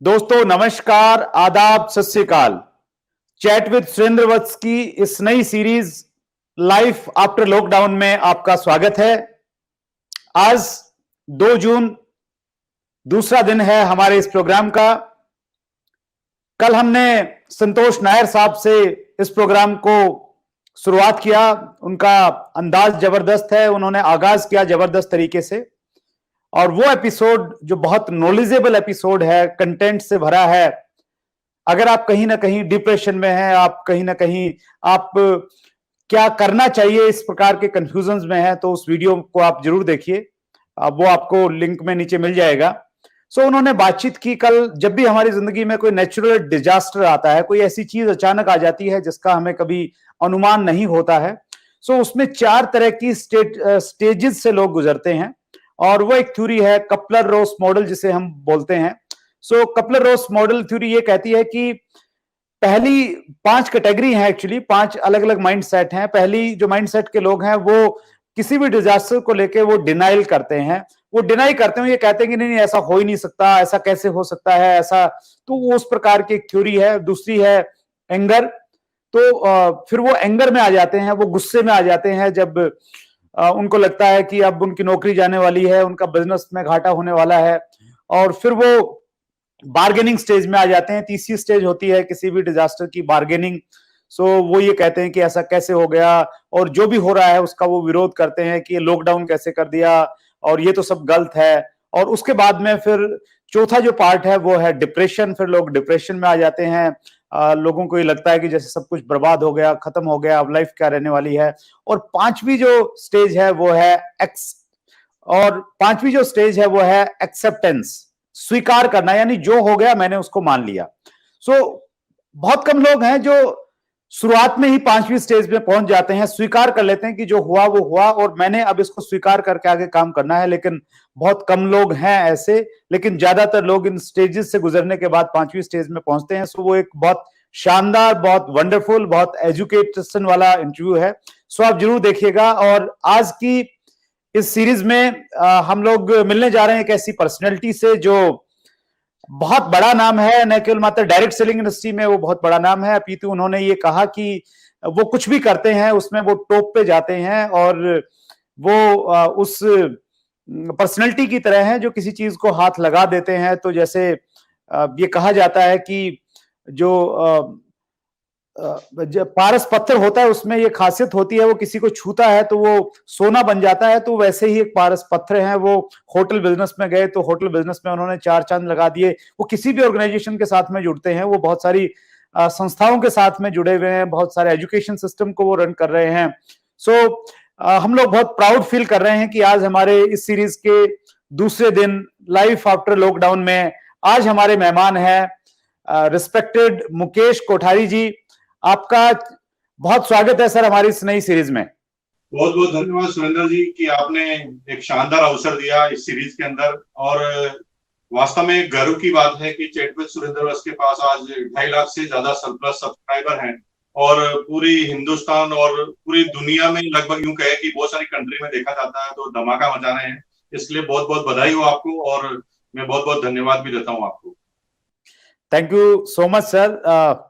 दोस्तों नमस्कार, आदाब, सत श्री अकाल। चैट विद सुरेंद्र वत्स की इस नई सीरीज लाइफ आफ्टर लॉकडाउन में आपका स्वागत है। आज 2 जून दूसरा दिन है हमारे इस प्रोग्राम का। कल हमने संतोष नायर साहब से इस प्रोग्राम को शुरुआत किया। उनका अंदाज जबरदस्त है, उन्होंने आगाज किया जबरदस्त तरीके से और वो एपिसोड जो बहुत नॉलेजेबल एपिसोड है, कंटेंट से भरा है। अगर आप कहीं ना कहीं डिप्रेशन में हैं, आप कहीं ना कहीं आप क्या करना चाहिए इस प्रकार के कंफ्यूजन में हैं, तो उस वीडियो को आप जरूर देखिए। वो आपको लिंक में नीचे मिल जाएगा। उन्होंने बातचीत की कल, जब भी हमारी जिंदगी में कोई नेचुरल डिजास्टर आता है, कोई ऐसी चीज अचानक आ जाती है जिसका हमें कभी अनुमान नहीं होता है, उसमें 4 तरह की स्टेजेस से लोग गुजरते हैं और वो एक थ्योरी है कपलर रोस मॉडल जिसे हम बोलते हैं। कपलर रोस मॉडल थ्योरी ये कहती है कि पहली 5 कैटेगरी हैं, एक्चुअली 5 अलग अलग माइंडसेट हैं। पहली जो माइंडसेट के लोग हैं वो किसी भी डिजास्टर को लेके वो डिनाइल करते हैं, वो डिनाई करते हैं, ये कहते हैं कि नहीं ऐसा हो ही नहीं सकता, ऐसा कैसे हो सकता है ऐसा। तो वो उस प्रकार की एक थ्योरी है। दूसरी है एंगर। फिर वो एंगर में आ जाते हैं, वो गुस्से में आ जाते हैं जब उनको लगता है कि अब उनकी नौकरी जाने वाली है, उनका बिजनेस में घाटा होने वाला है। और फिर वो बार्गेनिंग स्टेज में आ जाते हैं। तीसरी स्टेज होती है किसी भी डिजास्टर की, बार्गेनिंग। वो ये कहते हैं कि ऐसा कैसे हो गया, और जो भी हो रहा है उसका वो विरोध करते हैं कि ये लॉकडाउन कैसे कर दिया और ये तो सब गलत है। और उसके बाद में फिर चौथा जो पार्ट है वो है डिप्रेशन। फिर लोग डिप्रेशन में आ जाते हैं। लोगों को ये लगता है कि जैसे सब कुछ बर्बाद हो गया, खत्म हो गया, अब लाइफ क्या रहने वाली है। और पांचवी जो स्टेज है वो है एक्सेप्टेंस, स्वीकार करना, यानी जो हो गया मैंने उसको मान लिया। बहुत कम लोग हैं जो शुरुआत में ही 5वीं स्टेज में पहुंच जाते हैं, स्वीकार कर लेते हैं कि जो हुआ वो हुआ और मैंने अब इसको स्वीकार करके आगे काम करना है। लेकिन बहुत कम लोग हैं ऐसे, लेकिन ज्यादातर लोग इन स्टेजेस से गुजरने के बाद 5वीं स्टेज में पहुंचते हैं। वो एक बहुत शानदार, बहुत वंडरफुल, बहुत एजुकेशन वाला इंटरव्यू है। आप जरूर देखिएगा। और आज की इस सीरीज में हम लोग मिलने जा रहे हैं एक ऐसी पर्सनैलिटी से जो बहुत बड़ा नाम है, न केवल मात्र डायरेक्ट सेलिंग इंडस्ट्री में वो बहुत बड़ा नाम है, अपितु उन्होंने ये कहा कि वो कुछ भी करते हैं उसमें वो टॉप पे जाते हैं और वो उस पर्सनैलिटी की तरह है जो किसी चीज को हाथ लगा देते हैं। तो जैसे ये कहा जाता है कि जो पारस पत्थर होता है उसमें ये खासियत होती है, वो किसी को छूता है तो वो सोना बन जाता है। तो वैसे ही एक पारस पत्थर है, वो होटल बिजनेस में गए तो होटल बिजनेस में उन्होंने 4 चांद लगा दिए। वो किसी भी ऑर्गेनाइजेशन के साथ में जुड़ते हैं, वो बहुत सारी संस्थाओं के साथ में जुड़े हुए हैं, बहुत सारे एजुकेशन सिस्टम को वो रन कर रहे हैं। हम लोग बहुत प्राउड फील कर रहे हैं कि आज हमारे इस सीरीज के दूसरे दिन लाइफ आफ्टर लॉकडाउन में आज हमारे मेहमान हैं रिस्पेक्टेड मुकेश कोठारी जी। आपका बहुत स्वागत है सर हमारी इस नई सीरीज में। बहुत बहुत धन्यवाद सुरेंद्र जी कि आपने एक शानदार अवसर दिया इस सीरीज के अंदर। और वास्तव में गर्व की बात है कि चैट विद सुरेंद्र वत्स के पास आज 2.5 लाख से ज्यादा प्लस सब्सक्राइबर हैं और पूरी हिंदुस्तान और पूरी दुनिया में लगभग यूं कहे कि बहुत सारी कंट्री में देखा जाता है तो धमाका मचा रहे हैं। इसलिए बहुत बहुत बधाई हो आपको और मैं बहुत बहुत धन्यवाद भी देता हूं आपको। Thank you so much sir.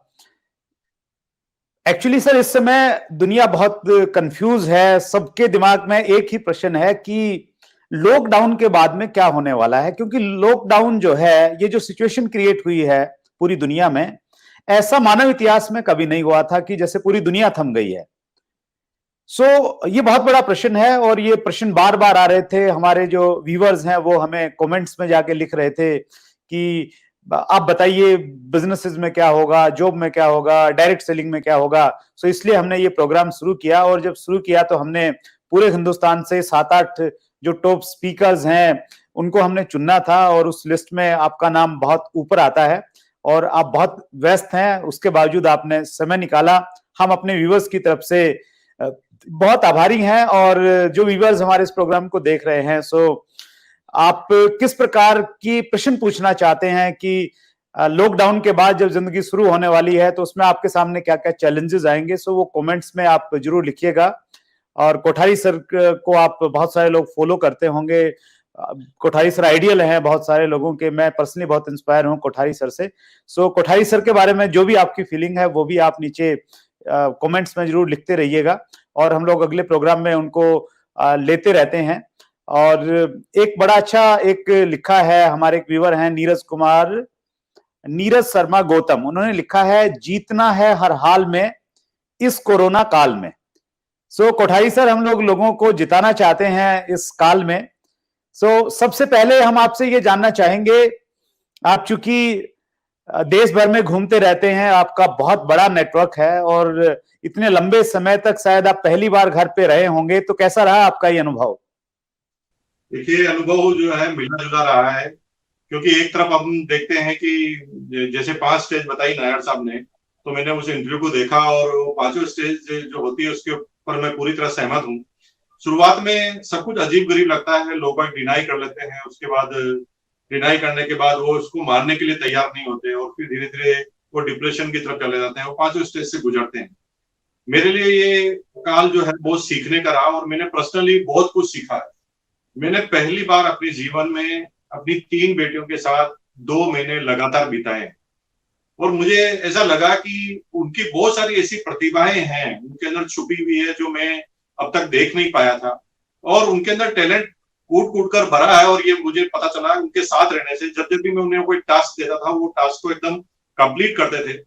Actually sir इस समय दुनिया बहुत कंफ्यूज है, सबके दिमाग में एक ही प्रश्न है कि लॉकडाउन के बाद में क्या होने वाला है। क्योंकि लॉकडाउन जो है, ये जो सिचुएशन क्रिएट हुई है पूरी दुनिया में, ऐसा मानव इतिहास में कभी नहीं हुआ था कि जैसे पूरी दुनिया थम गई है। ये बहुत बड़ा प्रश्न है और ये प्रश्न बार बार आ रहे थे। हमारे जो व्यूअर्स हैं वो हमें कमेंट्स में जाके लिख रहे थे कि आप बताइए बिजनेसेस में क्या होगा, जॉब में क्या होगा, डायरेक्ट सेलिंग में क्या होगा। इसलिए हमने ये प्रोग्राम शुरू किया और जब शुरू किया तो हमने पूरे हिंदुस्तान से 7-8 जो टॉप स्पीकर्स हैं उनको हमने चुनना था और उस लिस्ट में आपका नाम बहुत ऊपर आता है और आप बहुत व्यस्त हैं, उसके बावजूद आपने समय निकाला। हम अपने व्यूअर्स की तरफ से बहुत आभारी हैं। और जो व्यूअर्स हमारे इस प्रोग्राम को देख रहे हैं, आप किस प्रकार की प्रश्न पूछना चाहते हैं कि लॉकडाउन के बाद जब जिंदगी शुरू होने वाली है तो उसमें आपके सामने क्या क्या चैलेंजेस आएंगे, वो कमेंट्स में आप जरूर लिखिएगा। और कोठारी सर को आप बहुत सारे लोग फॉलो करते होंगे, कोठारी सर आइडियल हैं बहुत सारे लोगों के, मैं पर्सनली बहुत इंस्पायर हूं कोठारी सर से। सो कोठारी सर के बारे में जो भी आपकी फीलिंग है वो भी आप नीचे कमेंट्स में जरूर लिखते रहिएगा, और हम लोग अगले प्रोग्राम में उनको लेते रहते हैं। और एक बड़ा अच्छा एक लिखा है, हमारे एक व्यूअर हैं नीरज शर्मा गौतम, उन्होंने लिखा है जीतना है हर हाल में इस कोरोना काल में। सो कोठारी सर, हम लोगों को जिताना चाहते हैं इस काल में। सो सबसे पहले हम आपसे ये जानना चाहेंगे, आप चूंकि देश भर में घूमते रहते हैं, आपका बहुत बड़ा नेटवर्क है और इतने लंबे समय तक शायद आप पहली बार घर पे रहे होंगे, तो कैसा रहा आपका ये अनुभव? देखिए, अनुभव जो है मिलना जुला रहा है, क्योंकि एक तरफ हम देखते हैं कि जैसे 5 स्टेज बताई नायर साहब ने, तो मैंने उस इंटरव्यू को देखा और वो 5वां स्टेज जो होती है उसके ऊपर मैं पूरी तरह सहमत हूँ। शुरुआत में सब कुछ अजीब गरीब लगता है, लोग डिनाई कर लेते हैं, उसके बाद डिनाई करने के बाद वो उसको मानने के लिए तैयार नहीं होते और फिर धीरे धीरे वो डिप्रेशन की तरफ चले जाते हैं, वो 5वें स्टेज से गुजरते हैं। मेरे लिए ये काल जो है बहुत सीखने का रहा और मैंने पर्सनली बहुत कुछ सीखा है। मैंने पहली बार अपने जीवन में अपनी 3 बेटियों के साथ 2 महीने लगातार बिताए और मुझे ऐसा लगा कि उनकी बहुत सारी ऐसी प्रतिभाएं हैं उनके अंदर छुपी हुई है जो मैं अब तक देख नहीं पाया था, और उनके अंदर टैलेंट कूट कूट कर भरा है। और ये मुझे पता चला उनके साथ रहने से, जब जब भी मैं उन्हें कोई टास्क देता था वो टास्क को एकदम कंप्लीट करते थे।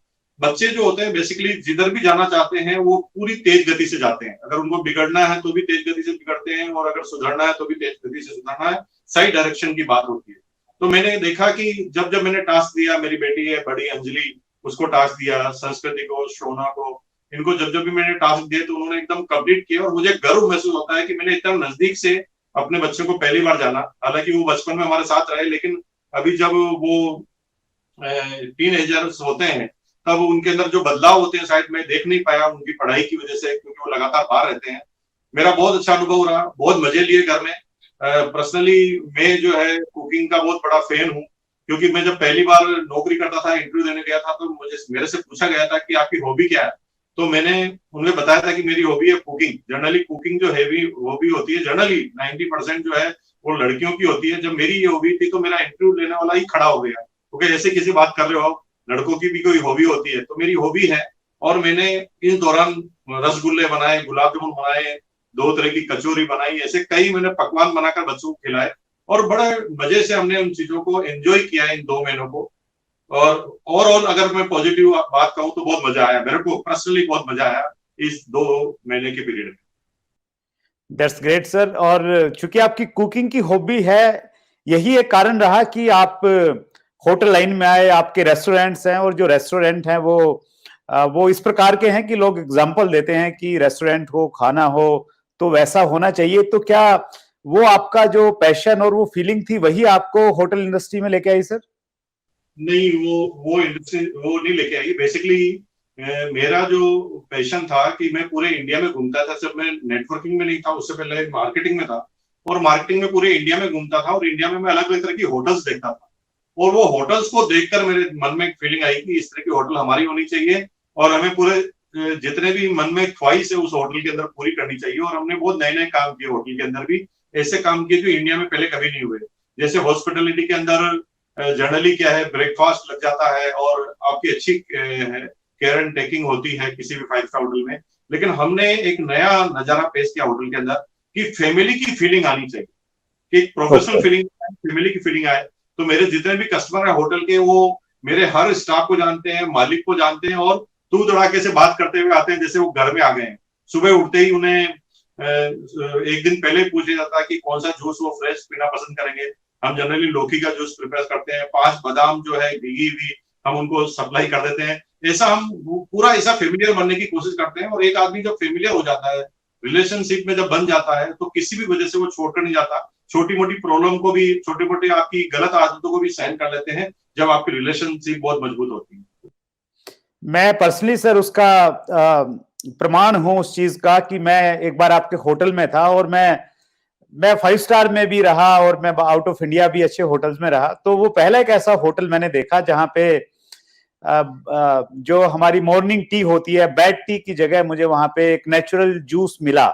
बच्चे जो होते हैं बेसिकली जिधर भी जाना चाहते हैं वो पूरी तेज गति से जाते हैं, अगर उनको बिगड़ना है तो भी तेज गति से बिगड़ते हैं और अगर सुधरना है तो भी तेज गति से सुधरना है, सही डायरेक्शन की बात होती है। तो मैंने देखा कि जब जब मैंने टास्क दिया, मेरी बेटी है बड़ी अंजलि, उसको टास्क दिया, संस्कृति को, शोना को, इनको जब जब भी मैंने टास्क दिए तो उन्होंने एकदम कंप्लीट किया और मुझे गर्व महसूस होता है कि मैंने इतना नजदीक से अपने बच्चों को पहली बार जाना। हालांकि वो बचपन में हमारे साथ रहे, लेकिन अभी जब वो टीनेजर्स होते हैं तब उनके अंदर जो बदलाव होते हैं शायद मैं देख नहीं पाया उनकी पढ़ाई की वजह से, क्योंकि वो लगातार बाहर रहते हैं। मेरा बहुत अच्छा अनुभव रहा, बहुत मजे लिए घर में। पर्सनली मैं जो है कुकिंग का बहुत बड़ा फैन हूँ, क्योंकि मैं जब पहली बार नौकरी करता था, इंटरव्यू देने गया था, तो मुझे मेरे से पूछा गया था कि आपकी हॉबी क्या है, तो मैंने उन्हें बताया था कि मेरी हॉबी है कुकिंग। जनरली कुकिंग जो हैवी हॉबी होती है, जनरली 90% जो है वो लड़कियों की होती है। जब मेरी ये हॉबी थी तो मेरा इंटरव्यू लेने वाला ही खड़ा हो गया, क्योंकि ऐसे किसी बात कर रहे हो, लड़कों की भी कोई हॉबी होती है, तो मेरी हॉबी है। और मैंने इस दौरान रसगुल्ले बनाए, गुलाब जामुन बनाए, 2 तरह की कचौरी बनाई, ऐसे कई मैंने पकवान बनाकर बच्चों को खिलाए और बड़े मजे से हमने उन चीजों को एंजॉय किया इन 2 महीनों को। और ओवरऑल अगर मैं पॉजिटिव बात कहूँ तो बहुत मजा आया, मेरे को पर्सनली बहुत मजा आया इस 2 महीने के पीरियड में। That's great sir. और चूंकि आपकी कुकिंग की हॉबी है, यही एक कारण रहा कि आप होटल लाइन में आए। आपके रेस्टोरेंट्स हैं और जो रेस्टोरेंट हैं वो इस प्रकार के हैं कि लोग एग्जांपल देते हैं कि रेस्टोरेंट हो, खाना हो तो वैसा होना चाहिए। तो क्या वो आपका जो पैशन और वो फीलिंग थी वही आपको होटल इंडस्ट्री में लेके आई सर? नहीं, वो इंडस्ट्री वो नहीं लेके आई। बेसिकली मेरा जो पैशन था कि मैं पूरे इंडिया में घूमता था। जब मैं नेटवर्किंग में नहीं था, उससे पहले मार्केटिंग में था, और मार्केटिंग में पूरे इंडिया में घूमता था और इंडिया में मैं अलग अलग तरह की होटल्स देखता था। और वो होटल्स को देखकर मेरे मन में एक फीलिंग आई कि इस तरह की होटल हमारी होनी चाहिए और हमें पूरे जितने भी मन में ख्वाहिश है उस होटल के अंदर पूरी करनी चाहिए। और हमने बहुत नए नए काम किए होटल के अंदर भी, ऐसे काम किए जो इंडिया में पहले कभी नहीं हुए। जैसे हॉस्पिटलिटी के अंदर जनरली क्या है, ब्रेकफास्ट लग जाता है और आपकी अच्छी केयर एंड टेकिंग होती है किसी भी 5 स्टार होटल में, लेकिन हमने एक नया नजारा पेश किया होटल के अंदर कि फैमिली की फीलिंग आनी चाहिए, कि एक प्रोफेशनल फीलिंग, फैमिली की फीलिंग आए। तो मेरे जितने भी कस्टमर है होटल के, वो मेरे हर स्टाफ को जानते हैं, मालिक को जानते हैं और तू तड़ाके से बात करते हुए आते हैं जैसे वो घर में आ गए हैं। सुबह उठते ही उन्हें एक दिन पहले पूछा जाता है कि कौन सा जूस वो फ्रेश पीना पसंद करेंगे। हम जनरली लौकी का जूस प्रिपेयर करते हैं, 5 बादाम जो है भीगी हुई हम उनको सप्लाई कर देते हैं। ऐसा हम पूरा ऐसा फेमिलियर बनने की कोशिश करते हैं। और एक आदमी जब फेमिलियर हो जाता है, रिलेशनशिप में जब बन जाता है, तो किसी भी वजह से वो छोड़कर नहीं जाता। छोटी मोटी प्रॉब्लम को भी, छोटी मोटी आपकी गलत आदतों को भी सहन कर लेते हैं जब आपकी रिलेशनशिप बहुत मजबूत होती है। मैं पर्सनली सर उसका प्रमाण हूं उस चीज का कि मैं एक बार आपके होटल में था और मैं 5 स्टार में भी रहा और मैं आउट ऑफ इंडिया भी अच्छे होटल्स में रहा। तो वो पहला एक ऐसा होटल मैंने देखा जहां पे जो हमारी मॉर्निंग टी होती है, बेड टी की जगह मुझे वहां पे एक नेचुरल जूस मिला।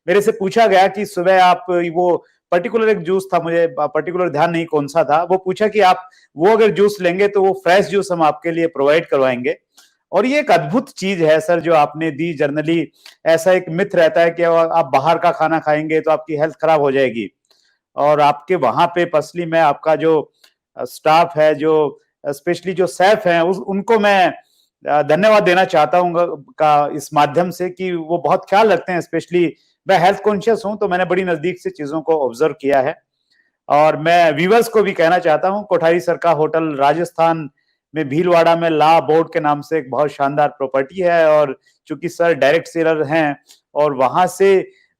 मेरे से पूछा गया कि सुबह आप वो पर्टिकुलर एक जूस था, मुझे पर्टिकुलर ध्यान नहीं कौन सा था, वो पूछा कि आप वो अगर जूस लेंगे तो वो फ्रेश जूस हम आपके लिए प्रोवाइड करवाएंगे। और ये एक अद्भुत चीज है सर जो आपने दी। जनरली ऐसा एक मिथ रहता है कि आप बाहर का खाना खाएंगे तो आपकी हेल्थ खराब हो जाएगी, और आपके वहां पे पर्सनली मैं आपका जो स्टाफ है, जो स्पेशली जो शेफ हैं, उनको मैं धन्यवाद देना चाहता हूँ का इस माध्यम से कि वो बहुत ख्याल रखते हैं। स्पेशली मैं हेल्थ कॉन्शियस हूं तो मैंने बड़ी नजदीक से चीजों को ऑब्जर्व किया है। और मैं व्यूवर्स को भी कहना चाहता हूं, कोठारी सरका होटल राजस्थान में भीलवाड़ा में ला बोर्ड के नाम से एक बहुत शानदार प्रॉपर्टी है। और चूंकि सर डायरेक्ट सेलर हैं और वहां से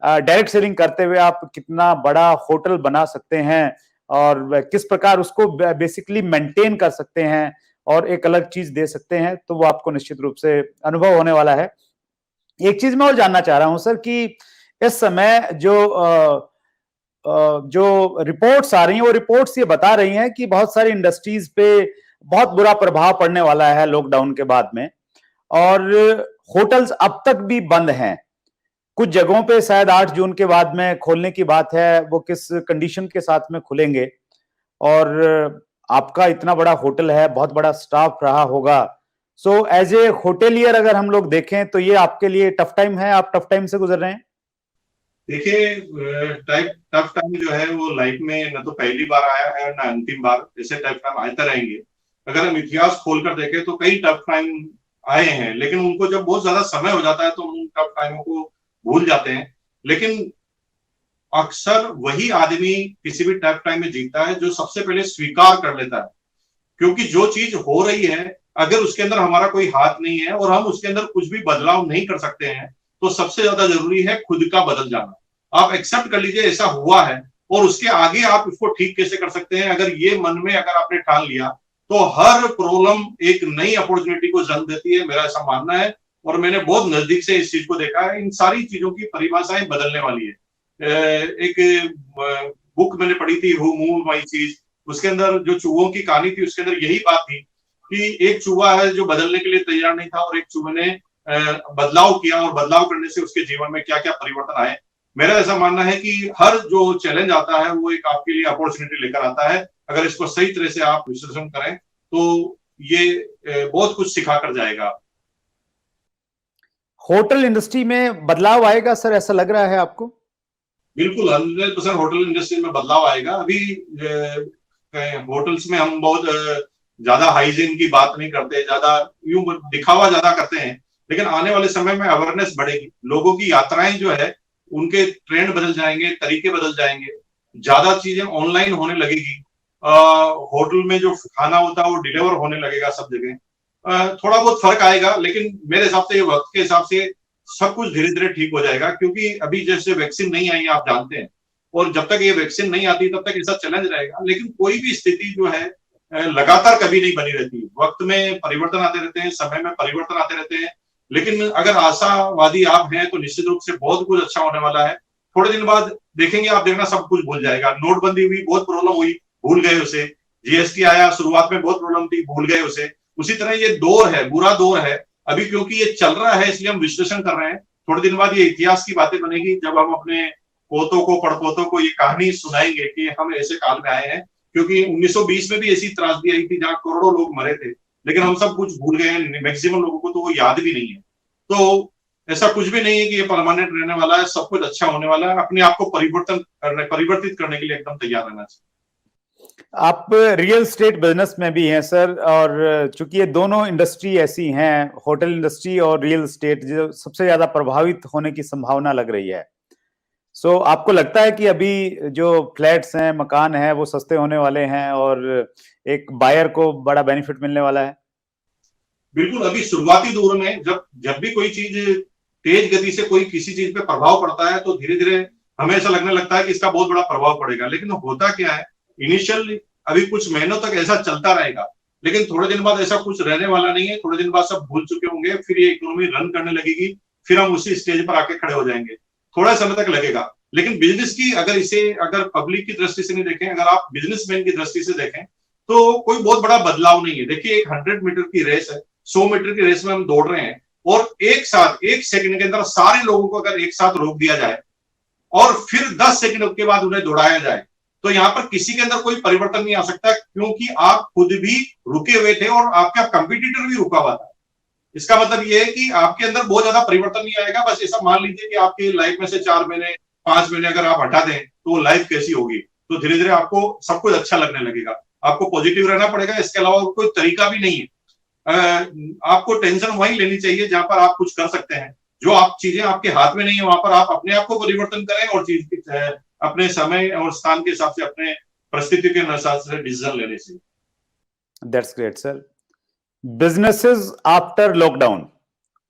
डायरेक्ट सेलिंग करते हुए आप कितना बड़ा होटल बना सकते हैं और किस प्रकार उसको बेसिकली मेंटेन कर सकते हैं और एक अलग चीज दे सकते हैं, तो वो आपको निश्चित रूप से अनुभव होने वाला है। एक चीज मैं और जानना चाह रहा हूं सर कि इस समय जो रिपोर्ट्स आ रही हैं, वो रिपोर्ट्स ये बता रही हैं कि बहुत सारी इंडस्ट्रीज पे बहुत बुरा प्रभाव पड़ने वाला है लॉकडाउन के बाद में, और होटल्स अब तक भी बंद हैं। कुछ जगहों पे शायद 8 जून के बाद में खोलने की बात है, वो किस कंडीशन के साथ में खुलेंगे। और आपका इतना बड़ा होटल है, बहुत बड़ा स्टाफ रहा होगा, सो एज ए होटेलियर अगर हम लोग देखें तो ये आपके लिए टफ टाइम है, आप टफ टाइम से गुजर रहे हैं? देखिए, टफ टाइम जो है वो लाइफ में न तो पहली बार आया है ना अंतिम बार, ऐसे टफ टाइम आते रहेंगे। अगर हम इतिहास खोलकर देखें तो कई टफ टाइम आए हैं, लेकिन उनको जब बहुत ज्यादा समय हो जाता है तो उन टफ टाइमों को भूल जाते हैं। लेकिन अक्सर वही आदमी किसी भी टफ टाइम में जीतता है जो सबसे पहले स्वीकार कर लेता है, क्योंकि जो चीज हो रही है अगर उसके अंदर हमारा कोई हाथ नहीं है और हम उसके अंदर कुछ भी बदलाव नहीं कर सकते हैं, तो सबसे ज्यादा जरूरी है खुद का बदल जाना। आप एक्सेप्ट कर लीजिए ऐसा हुआ है, और उसके आगे आप इसको ठीक कैसे कर सकते हैं। अगर ये मन में अगर आपने ठान लिया तो हर प्रॉब्लम एक नई अपॉर्चुनिटी को जन्म देती है, मेरा ऐसा मानना है। और मैंने बहुत नजदीक से इस चीज को देखा है। इन सारी चीजों की परिभाषाएं बदलने वाली है। एक बुक मैंने पढ़ी थी, हु मूव माई चीज, उसके अंदर जो चूहों की कहानी थी उसके अंदर यही बात थी कि एक चूहा है जो बदलने के लिए तैयार नहीं था, और एक चूहे ने बदलाव किया, और बदलाव करने से उसके जीवन में क्या क्या परिवर्तन आए। मेरा ऐसा मानना है कि हर जो चैलेंज आता है वो एक आपके लिए अपॉर्चुनिटी लेकर आता है। अगर इसको सही तरह से आप विश्लेषण करें तो ये बहुत कुछ सिखा कर जाएगा। होटल इंडस्ट्री में बदलाव आएगा सर, ऐसा लग रहा है आपको? बिल्कुल 100% होटल इंडस्ट्री में बदलाव आएगा। अभी होटल्स में हम बहुत ज्यादा हाइजीन की बात नहीं करते, ज्यादा यूं दिखावा ज्यादा करते हैं, लेकिन आने वाले समय में अवेयरनेस बढ़ेगी। लोगों की यात्राएं जो है उनके ट्रेंड बदल जाएंगे, तरीके बदल जाएंगे, ज्यादा चीजें ऑनलाइन होने लगेगी। होटल में जो खाना होता है वो डिलीवर होने लगेगा सब जगह। थोड़ा बहुत फर्क आएगा, लेकिन मेरे हिसाब से वक्त के हिसाब से सब कुछ धीरे धीरे ठीक हो जाएगा। क्योंकि अभी जैसे वैक्सीन नहीं आई आप जानते हैं, और जब तक ये वैक्सीन नहीं आती तब तक ऐसा चैलेंज रहेगा। लेकिन कोई भी स्थिति जो है लगातार कभी नहीं बनी रहती। वक्त में परिवर्तन आते रहते हैं, समय में परिवर्तन आते रहते हैं, लेकिन अगर आशावादी आप हैं तो निश्चित रूप से बहुत कुछ अच्छा होने वाला है। थोड़े दिन बाद देखेंगे, आप देखना सब कुछ भूल जाएगा। नोटबंदी हुई, बहुत प्रॉब्लम हुई, भूल गए उसे। जीएसटी आया, शुरुआत में बहुत प्रॉब्लम थी, भूल गए उसे। उसी तरह ये दौर है, बुरा दौर है अभी, क्योंकि ये चल रहा है इसलिए हम विश्लेषण कर रहे हैं। थोड़े दिन बाद ये इतिहास की बातें बनेगी, जब हम अपने पोतों को, पड़पोतों को ये कहानी सुनाएंगे कि हम ऐसे काल में आए हैं। क्योंकि 1920 में भी ऐसी त्रासदी आई थी जहां करोड़ों लोग मरे थे, लेकिन हम सब कुछ भूल गए हैं। मैक्सिमम लोगों को तो वो याद भी नहीं है। तो ऐसा कुछ भी नहीं है कि ये परमानेंट रहने वाला है, सब कुछ अच्छा होने वाला है। अपने आप को परिवर्तित करने के लिए एकदम तैयार रहना चाहिए। आप रियल स्टेट बिजनेस में भी हैं सर, और चूंकि ये दोनों इंडस्ट्री ऐसी हैं, होटल इंडस्ट्री और रियल स्टेट, जो सबसे ज्यादा प्रभावित होने की संभावना लग रही है। सो आपको लगता है कि अभी जो फ्लैट्स हैं, मकान है, वो सस्ते होने वाले हैं और एक बायर को बड़ा बेनिफिट मिलने वाला है? बिल्कुल, अभी शुरुआती दौर में जब भी कोई चीज तेज गति से कोई किसी चीज पे प्रभाव पड़ता है तो धीरे धीरे हमें ऐसा लगने लगता है कि इसका बहुत बड़ा प्रभाव पड़ेगा। लेकिन होता क्या है, इनिशियल अभी कुछ महीनों तक ऐसा चलता रहेगा, लेकिन थोड़े दिन बाद ऐसा कुछ रहने वाला नहीं है। थोड़े दिन बाद सब भूल चुके होंगे, फिर ये इकोनॉमी रन करने लगेगी, फिर हम उसी स्टेज पर आके खड़े हो जाएंगे। थोड़ा समय तक लगेगा। लेकिन बिजनेस की अगर पब्लिक की दृष्टि से नहीं देखें, अगर आप बिजनेसमैन की दृष्टि से देखें, तो कोई बहुत बड़ा बदलाव नहीं है। देखिए, एक 100 मीटर की रेस है, 100 मीटर की रेस में हम दौड़ रहे हैं, और एक साथ 1 सेकंड के अंदर सारे लोगों को अगर एक साथ रोक दिया जाए और फिर 10 सेकंड के बाद उन्हें दौड़ाया जाए, तो यहाँ पर किसी के अंदर कोई परिवर्तन नहीं आ सकता, क्योंकि आप खुद भी रुके हुए थे और आपका कंपटीटर भी रुका हुआ था। इसका मतलब ये है कि आपके अंदर बहुत ज्यादा परिवर्तन नहीं आएगा। बस ऐसा मान लीजिए कि आपकी लाइफ में से 4 महीने 5 महीने अगर आप हटा दें तो वो लाइफ कैसी होगी, तो धीरे धीरे आपको सब कुछ अच्छा लगने लगेगा। आपको पॉजिटिव रहना पड़ेगा, इसके अलावा कोई तरीका भी नहीं है। आपको टेंशन वहीं लेनी चाहिए जहां पर आप कुछ कर सकते हैं। जो आप चीजें आपके हाथ में नहीं है वहां पर आप अपने आप को परिवर्तन करें और चीज अपने समय और स्थान के हिसाब से, अपने परिस्थिति के अनुसार से डिसीजन लेने से। That's great sir. Businesses after lockdown,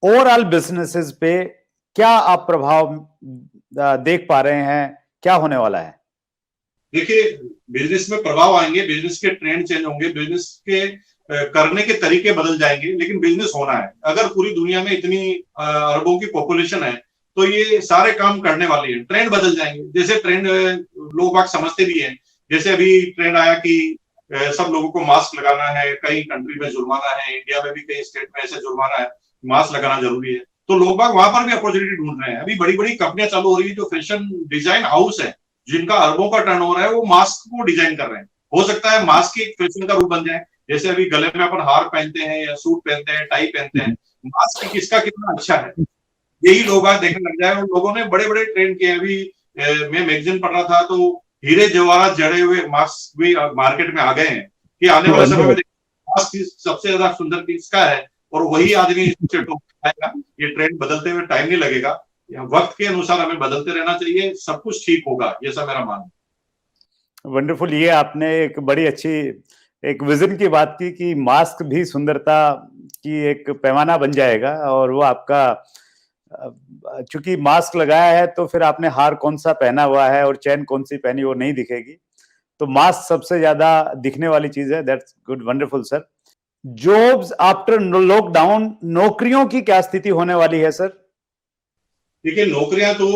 overall businesses पे क्या आप प्रभाव देख पा रहे हैं, क्या होने वाला है? देखिए, बिजनेस में प्रभाव आएंगे, बिजनेस के ट्रेंड चेंज होंगे, बिजनेस के करने के तरीके बदल जाएंगे, लेकिन बिजनेस होना है। अगर पूरी दुनिया में इतनी अरबों की पॉपुलेशन है तो ये सारे काम करने वाले हैं। ट्रेंड बदल जाएंगे, जैसे ट्रेंड लोग बाग समझते भी हैं। जैसे अभी ट्रेंड आया कि सब लोगों को मास्क लगाना है, कई कंट्री में जुर्माना है, इंडिया में भी कई स्टेट में ऐसे जुर्माना है, मास्क लगाना जरूरी है, तो लोग बाग वहां पर भी अपॉर्चुनिटी ढूंढ रहे हैं। अभी बड़ी बड़ी कंपनियां चालू हो रही है जो फैशन डिजाइन हाउस है, जिनका अरबों का टर्नओवर है, वो मास्क को डिजाइन कर रहे हैं। हो सकता है मास्क एक फैशन का रूप बन जाए, जैसे अभी गले में अपन हार पहनते हैं या सूट पहनते हैं, टाई पहनते हैं, मास्क किसका कितना अच्छा है यही लोग आज देखने लग जाए। और लोगों ने बड़े बड़े ट्रेंड किए। अभी मैं मैगजीन पढ़ रहा था तो हीरे जवाहरात जड़े हुए मास्क भी मार्केट में आ गए हैं कि आने वाले समय में मास्क सबसे ज्यादा सुंदर किसका है, और वही आदमी इससे टॉप आएगा। ये ट्रेंड बदलते हुए टाइम नहीं लगेगा, वक्त के अनुसार हमें बदलते रहना चाहिए, सब कुछ ठीक होगा, ये सब मेरा मानना है। वंडरफुल। ये आपने एक बड़ी अच्छी एक विजन की बात की कि मास्क भी सुंदरता की एक पैमाना बन जाएगा, और वो आपका चूंकि मास्क लगाया है तो फिर आपने हार कौन सा पहना हुआ है और चैन कौन सी पहनी वो नहीं दिखेगी, तो मास्क सबसे ज्यादा दिखने वाली चीज है। That's good, wonderful sir. Jobs after lockdown, नौकरियों की क्या स्थिति होने वाली है सर? देखिए, नौकरियां तो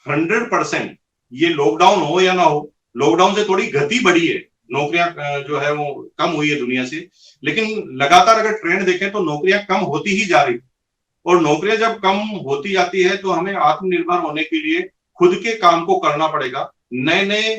100%, ये लॉकडाउन हो या ना हो, लॉकडाउन से थोड़ी गति बढ़ी है, नौकरियां जो है वो कम हुई है दुनिया से, लेकिन लगातार अगर ट्रेंड देखें तो नौकरियां कम होती ही जा रही। और नौकरियां जब कम होती जाती है तो हमें आत्मनिर्भर होने के लिए खुद के काम को करना पड़ेगा, नए नए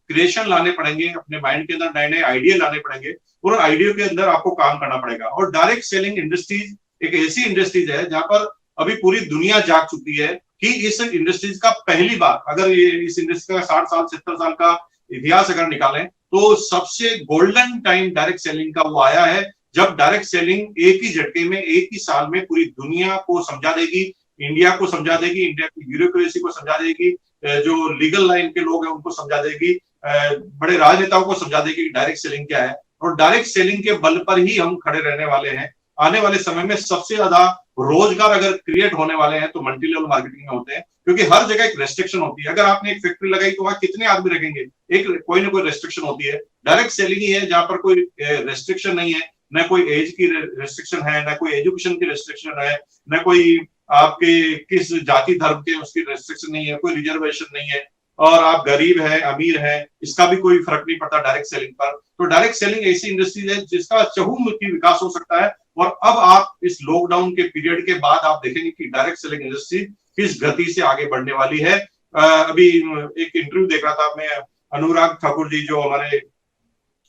क्रिएशन लाने पड़ेंगे, अपने माइंड के अंदर नए नए आइडिया लाने पड़ेंगे, और आइडिया के अंदर आपको काम करना पड़ेगा। और डायरेक्ट सेलिंग इंडस्ट्रीज एक ऐसी इंडस्ट्रीज है जहां पर अभी पूरी दुनिया जाग चुकी है कि इस इंडस्ट्रीज का पहली बार, अगर ये इस इंडस्ट्री का 60 साल 70 साल का इतिहास अगर निकालें तो सबसे गोल्डन टाइम डायरेक्ट सेलिंग का वो आया है, जब डायरेक्ट सेलिंग एक ही झटके में, एक ही साल में पूरी दुनिया को समझा देगी, इंडिया को समझा देगी, इंडिया की ब्यूरोक्रेसी को समझा देगी, जो लीगल लाइन के लोग हैं उनको समझा देगी, बड़े राजनेताओं को समझा देगी डायरेक्ट सेलिंग क्या है। और डायरेक्ट सेलिंग के बल पर ही हम खड़े रहने वाले हैं। आने वाले समय में सबसे ज्यादा रोजगार अगर क्रिएट होने वाले हैं तो मल्टी लेवल मार्केटिंग में होते हैं, क्योंकि हर जगह एक रेस्ट्रिक्शन होती है। अगर आपने एक फैक्ट्री लगाई तो वहां कितने आदमी रखेंगे, एक कोई ना कोई रेस्ट्रिक्शन होती है। डायरेक्ट सेलिंग ही है जहां पर कोई रेस्ट्रिक्शन नहीं है, न कोई एज की रेस्ट्रिक्शन है, न कोई एजुकेशन की रेस्ट्रिक्शन है, न कोई आपके किस जाति धर्म के उसकी रेस्ट्रिक्शन नहीं है, कोई रिजर्वेशन नहीं है, और आप गरीब है अमीर है इसका भी कोई फर्क नहीं पड़ता डायरेक्ट सेलिंग पर। तो डायरेक्ट सेलिंग ऐसी इंडस्ट्री है जिसका चहुमुखी विकास हो सकता है। और अब आप इस लॉकडाउन के पीरियड के बाद आप देखेंगे कि डायरेक्ट सेलिंग इंडस्ट्री किस गति से आगे बढ़ने वाली है। अभी एक इंटरव्यू देख रहा था मैं, अनुराग ठाकुर जी जो हमारे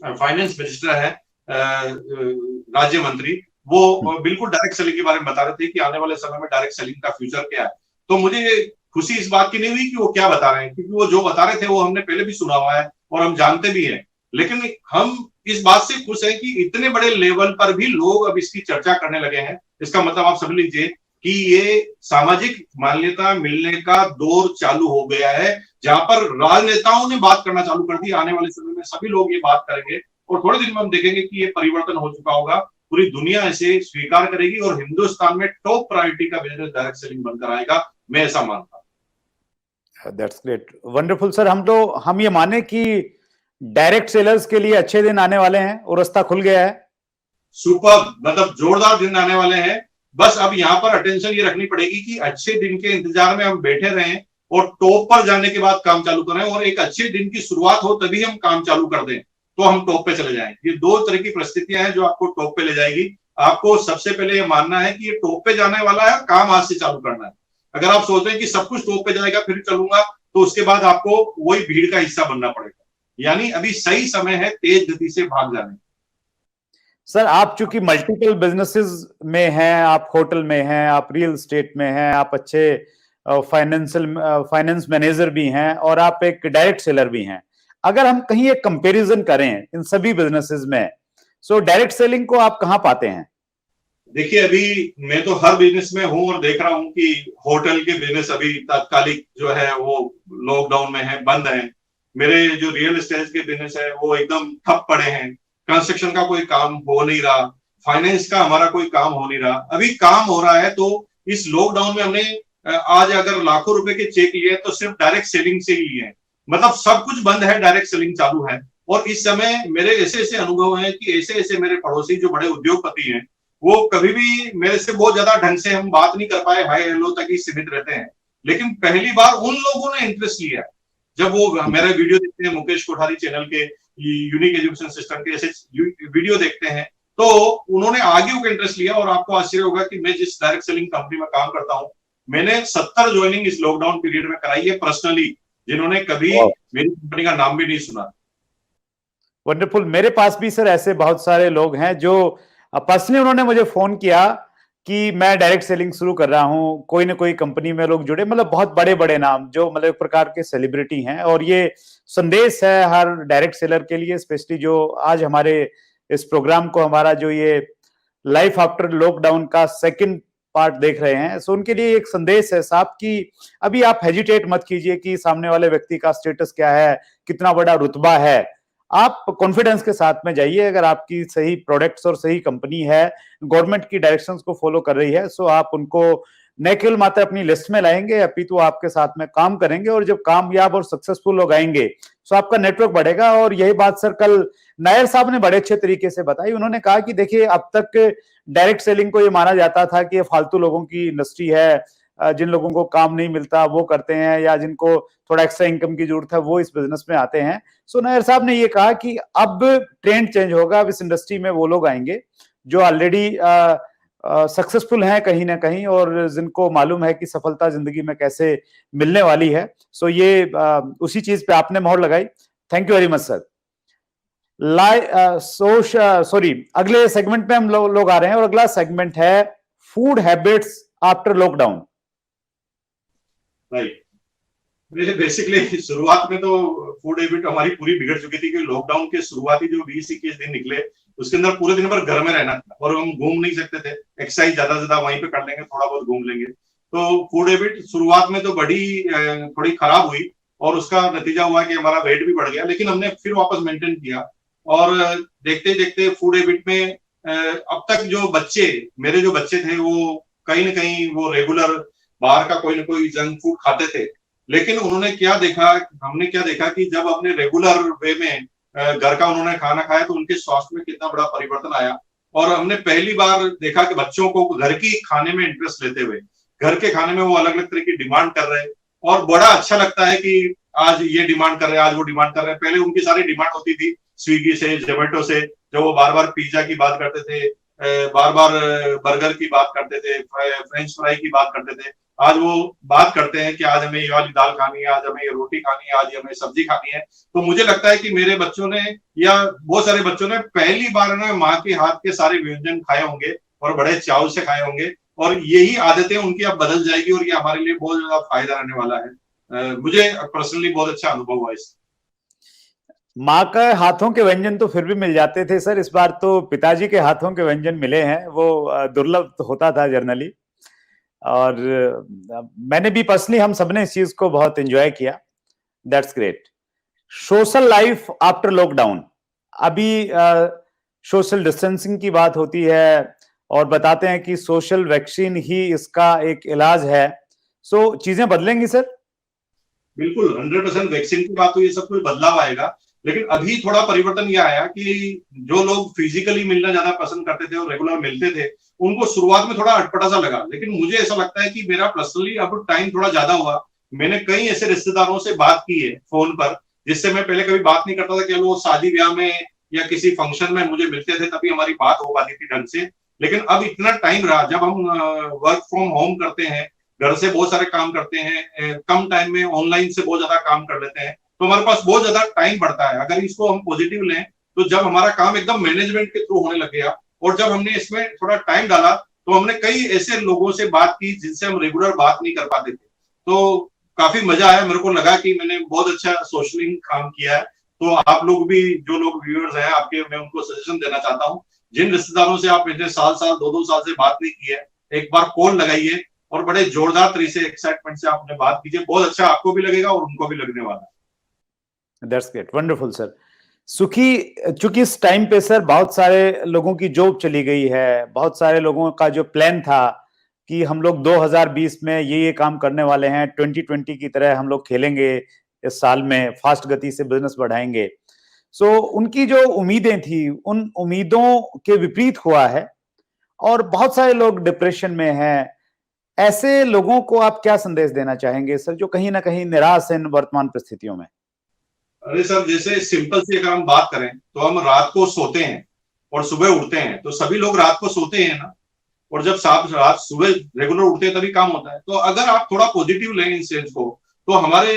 फाइनेंस मिनिस्टर है, राज्य मंत्री, वो बिल्कुल डायरेक्ट सेलिंग के बारे में बता रहे थे कि आने वाले समय में डायरेक्ट सेलिंग का फ्यूचर क्या है। तो मुझे खुशी इस बात की नहीं हुई कि वो क्या बता रहे हैं, क्योंकि वो जो बता रहे थे वो हमने पहले भी सुना हुआ है और हम जानते भी हैं, लेकिन हम इस बात से खुश हैं कि इतने बड़े लेवल पर भी लोग अब इसकी चर्चा करने लगे हैं। इसका मतलब आप समझ लीजिए कि ये सामाजिक मान्यता मिलने का दौर चालू हो गया है, जहां पर राजनेताओं ने बात करना चालू कर दी। आने वाले समय में सभी लोग ये बात करेंगे और थोड़े दिन में हम देखेंगे कि ये परिवर्तन हो चुका होगा, पूरी दुनिया इसे स्वीकार करेगी और हिंदुस्तान में टॉप प्रायोरिटी का बिजनेस डायरेक्ट सेलिंग बनकर आएगा, मैं ऐसा मानता हूं। That's great, wonderful sir. हम ये माने कि डायरेक्ट सेलर्स के लिए अच्छे दिन आने वाले हैं और रास्ता खुल गया है। सुपर, मतलब जोरदार दिन आने वाले हैं। बस अब यहाँ पर अटेंशन ये रखनी पड़ेगी कि अच्छे दिन के इंतजार में हम बैठे रहें और टॉप पर जाने के बाद काम चालू करें, और एक अच्छे दिन की शुरुआत हो तभी हम काम चालू कर दें तो हम टॉप पे चले जाएं। ये दो तरह की परिस्थितियां हैं जो आपको टॉप पे ले जाएगी। आपको सबसे पहले ये मानना है कि ये टॉप पे जाने वाला है, काम आज से चालू करना है। अगर आप सोचते हैं कि सब कुछ टॉप पे जाएगा फिर चलूंगा, तो उसके बाद आपको वही भीड़ का हिस्सा बनना पड़ेगा। यानी अभी सही समय है तेज गति से भाग जाने। सर, आप चूंकि मल्टीपल बिजनेसेस में हैं, आप होटल में हैं, आप रियल एस्टेट में हैं, आप अच्छे फाइनेंस मैनेजर भी हैं और आप एक डायरेक्ट सेलर भी हैं। अगर हम कहीं एक कंपैरिजन करें इन सभी बिजनेसेस में, सो डायरेक्ट सेलिंग को आप कहां पाते हैं? देखिए, अभी मैं तो हर बिजनेस में हूं और देख रहा हूं कि होटल के बिजनेस अभी तात्कालिक जो है वो लॉकडाउन में है, बंद है। मेरे जो रियल एस्टेट के बिजनेस है वो एकदम ठप पड़े हैं। कंस्ट्रक्शन का कोई काम हो नहीं रहा, फाइनेंस का हमारा कोई काम हो नहीं रहा। अभी काम हो रहा है तो इस लॉकडाउन में हमने आज अगर लाखों रुपए के चेक लिए तो सिर्फ डायरेक्ट सेलिंग से ही लिए हैं। मतलब सब कुछ बंद है, डायरेक्ट सेलिंग चालू है। और इस समय मेरे ऐसे ऐसे अनुभव हैं कि ऐसे ऐसे मेरे पड़ोसी जो बड़े उद्योगपति हैं, वो कभी भी मेरे से बहुत ज्यादा ढंग से हम बात नहीं कर पाए, हाय हेलो तक ही सीमित रहते हैं। लेकिन पहली बार उन लोगों ने इंटरेस्ट लिया जब वो मेरा वीडियो देखते हैं, मुकेश कोठारी चैनल के यूनिक एजुकेशन सिस्टम के ऐसे वीडियो देखते हैं, तो उन्होंने आगे होकर इंटरेस्ट लिया। और आपको आश्चर्य होगा कि मैं जिस डायरेक्ट सेलिंग कंपनी में काम करता हूं, मैंने 70 ज्वाइनिंग इस लॉकडाउन पीरियड में कराई है पर्सनली, जिन्होंने कभी मेरी कंपनी का नाम भी नहीं सुना। वंडरफुल। मेरे पास भी सर ऐसे बहुत सारे लोग हैं जो पर्सनली उन्होंने मुझे फोन किया कि मैं डायरेक्ट सेलिंग शुरू कर रहा हूं, कोई ना कोई कंपनी में लोग जुड़े, मतलब बहुत बड़े बड़े नाम जो मतलब एक प्रकार के सेलिब्रिटी हैं। और ये संदेश है हर डायरेक्ट सेलर के लिए, स्पेशली जो आज हमारे इस प्रोग्राम को, हमारा जो ये लाइफ आफ्टर लॉकडाउन का सेकंड पार्ट देख रहे हैं, सो उनके लिए एक संदेश है साहब कि अभी आप हेजिटेट मत कीजिए कि सामने वाले व्यक्ति का स्टेटस क्या है, कितना बड़ा रुतबा है। आप कॉन्फिडेंस के साथ में जाइए। अगर आपकी सही प्रोडक्ट्स और सही कंपनी है, गवर्नमेंट की डायरेक्शंस को फॉलो कर रही है, सो आप उनको न केवल मात्र अपनी लिस्ट में लाएंगे, अपितु आपके साथ में काम करेंगे। और जब कामयाब और सक्सेसफुल लोग आएंगे, सो आपका नेटवर्क बढ़ेगा। और यही बात सर कल नायर साहब ने बड़े अच्छे तरीके से बताई। उन्होंने कहा कि देखिए, अब तक डायरेक्ट सेलिंग को ये माना जाता था कि ये फालतू लोगों की इंडस्ट्री है, जिन लोगों को काम नहीं मिलता वो करते हैं, या जिनको थोड़ा एक्स्ट्रा इनकम की जरूरत है वो इस बिजनेस में आते हैं। सो नायर साहब ने ये कहा कि अब ट्रेंड चेंज होगा, अब इस इंडस्ट्री में वो लोग आएंगे जो ऑलरेडी सक्सेसफुल हैं कहीं ना कहीं, और जिनको मालूम है कि सफलता जिंदगी में कैसे मिलने वाली है। सो ये उसी चीज पे आपने मोहर लगाई। Thank you very much sir. Sorry, अगले सेगमेंट में हम लोग आ रहे हैं और अगला सेगमेंट है food habits after lockdown. Right. Basically शुरुआत में तो फूड हैबिट हमारी पूरी बिगड़ चुकी थी कि लॉकडाउन के शुरुआती जो 20-21 दिन निकले, उसके अंदर पूरे दिन भर घर में रहना था और हम घूम नहीं सकते थे। एक्सरसाइज ज्यादा से ज्यादा वहीं पे कर लेंगे, थोड़ा बहुत घूम लेंगे। तो फूड हैबिट शुरुआत में तो थोड़ी खराब हुई और उसका नतीजा हुआ कि हमारा वेट भी बढ़ गया, लेकिन हमने फिर वापस मेंटेन किया। और देखते देखते फूड हैबिट में अब तक जो मेरे जो बच्चे थे, वो कहीं ना कहीं वो रेगुलर बाहर का कोई ना कोई जंक फूड खाते थे। लेकिन हमने क्या देखा कि जब अपने रेगुलर वे में घर का उन्होंने खाना खाया तो उनके स्वास्थ्य में कितना बड़ा परिवर्तन आया। और हमने पहली बार देखा कि बच्चों को घर की खाने में इंटरेस्ट लेते हुए, घर के खाने में वो अलग अलग तरह की डिमांड कर रहे हैं। और बड़ा अच्छा लगता है कि आज ये डिमांड कर रहे हैं, आज वो डिमांड कर रहे हैं। पहले उनकी सारी डिमांड होती थी स्विगी से, जोमेटो से, जो वो बार बार पिज्जा की बात करते थे, बार बार बर्गर की बात करते थे, फ्रेंच फ्राई की बात करते थे। आज वो बात करते हैं कि आज हमें ये वाली दाल खानी है, आज हमें ये रोटी खानी है, आज हमें सब्जी खानी है। तो मुझे लगता है कि मेरे बच्चों ने या बहुत सारे बच्चों ने पहली बार ना माँ के हाथ के सारे व्यंजन खाए होंगे और बड़े चाव से खाए होंगे। और यही आदतें उनकी अब बदल जाएगी और ये हमारे लिए बहुत ज्यादा फायदा रहने वाला है। मुझे पर्सनली बहुत अच्छा अनुभव हुआ इस। माँ के हाथों के व्यंजन तो फिर भी मिल जाते थे सर, इस बार तो पिताजी के हाथों के व्यंजन मिले हैं, वो दुर्लभ होता था जनरली। और मैंने भी पर्सनली, हम सबने इस चीज को बहुत एंजॉय किया। That's great. Social life after lockdown, अभी सोशल डिस्टेंसिंग की बात होती है और बताते हैं कि सोशल वैक्सीन ही इसका एक इलाज है। सो चीजें बदलेंगी सर? बिल्कुल 100% वैक्सीन की बात हुई, सब कुछ बदलाव आएगा। लेकिन अभी थोड़ा परिवर्तन यह आया कि जो लोग फिजिकली मिलना ज्यादा पसंद करते थे और रेगुलर मिलते थे, उनको शुरुआत में थोड़ा अटपटा सा लगा। लेकिन मुझे ऐसा लगता है कि मेरा पर्सनली अब टाइम थोड़ा ज्यादा हुआ। मैंने कई ऐसे रिश्तेदारों से बात की है फोन पर, जिससे मैं पहले कभी बात नहीं करता था। कि वो शादी ब्याह में या किसी फंक्शन में मुझे मिलते थे, तभी हमारी बात हो पाती थी ढंग से। लेकिन अब इतना टाइम रहा, जब हम वर्क फ्रॉम होम करते हैं घर से बहुत सारे काम करते हैं, कम टाइम में ऑनलाइन से बहुत ज्यादा काम कर लेते हैं, तो हमारे पास बहुत ज्यादा टाइम बढ़ता है। अगर इसको हम पॉजिटिव लें तो जब हमारा काम एकदम मैनेजमेंट के थ्रू होने लग गया और जब हमने इसमें थोड़ा टाइम डाला तो हमने कई ऐसे लोगों से बात की जिनसे हम रेगुलर बात नहीं कर पाते थे, तो काफी मजा आया। मेरे को लगा कि मैंने बहुत अच्छा सोशलिंग काम किया है। तो आप लोग भी, जो लोग व्यूअर्स हैं आपके, मैं उनको सजेशन देना चाहता हूँ, जिन रिश्तेदारों से आप इतने साल साल 2-2 साल से बात नहीं की है, एक बार कॉल लगाइए और बड़े जोरदार तरीके से एक्साइटमेंट से आपने बात कीजिए। बहुत अच्छा आपको भी लगेगा और उनको भी लगने वाला है। That's great, wonderful sir. सुखी, चूंकि इस टाइम पे सर बहुत सारे लोगों की जॉब चली गई है, बहुत सारे लोगों का जो प्लान था कि हम लोग 2020 में ये काम करने वाले हैं, 2020 की तरह हम लोग खेलेंगे इस साल में, फास्ट गति से बिजनेस बढ़ाएंगे, सो उनकी जो उम्मीदें थी उन उम्मीदों के विपरीत हुआ है और बहुत सारे लोग डिप्रेशन में हैं। ऐसे लोगों को आप क्या संदेश देना चाहेंगे सर, जो कहीं ना कहीं निराश हैं वर्तमान परिस्थितियों में? अरे सर, जैसे सिंपल सी अगर हम बात करें तो हम रात को सोते हैं और सुबह उठते हैं, तो सभी लोग रात को सोते हैं ना, और जब साफ रात सुबह रेगुलर उठते हैं तभी काम होता है। तो अगर आप थोड़ा पॉजिटिव लें इन सेंस को, तो हमारे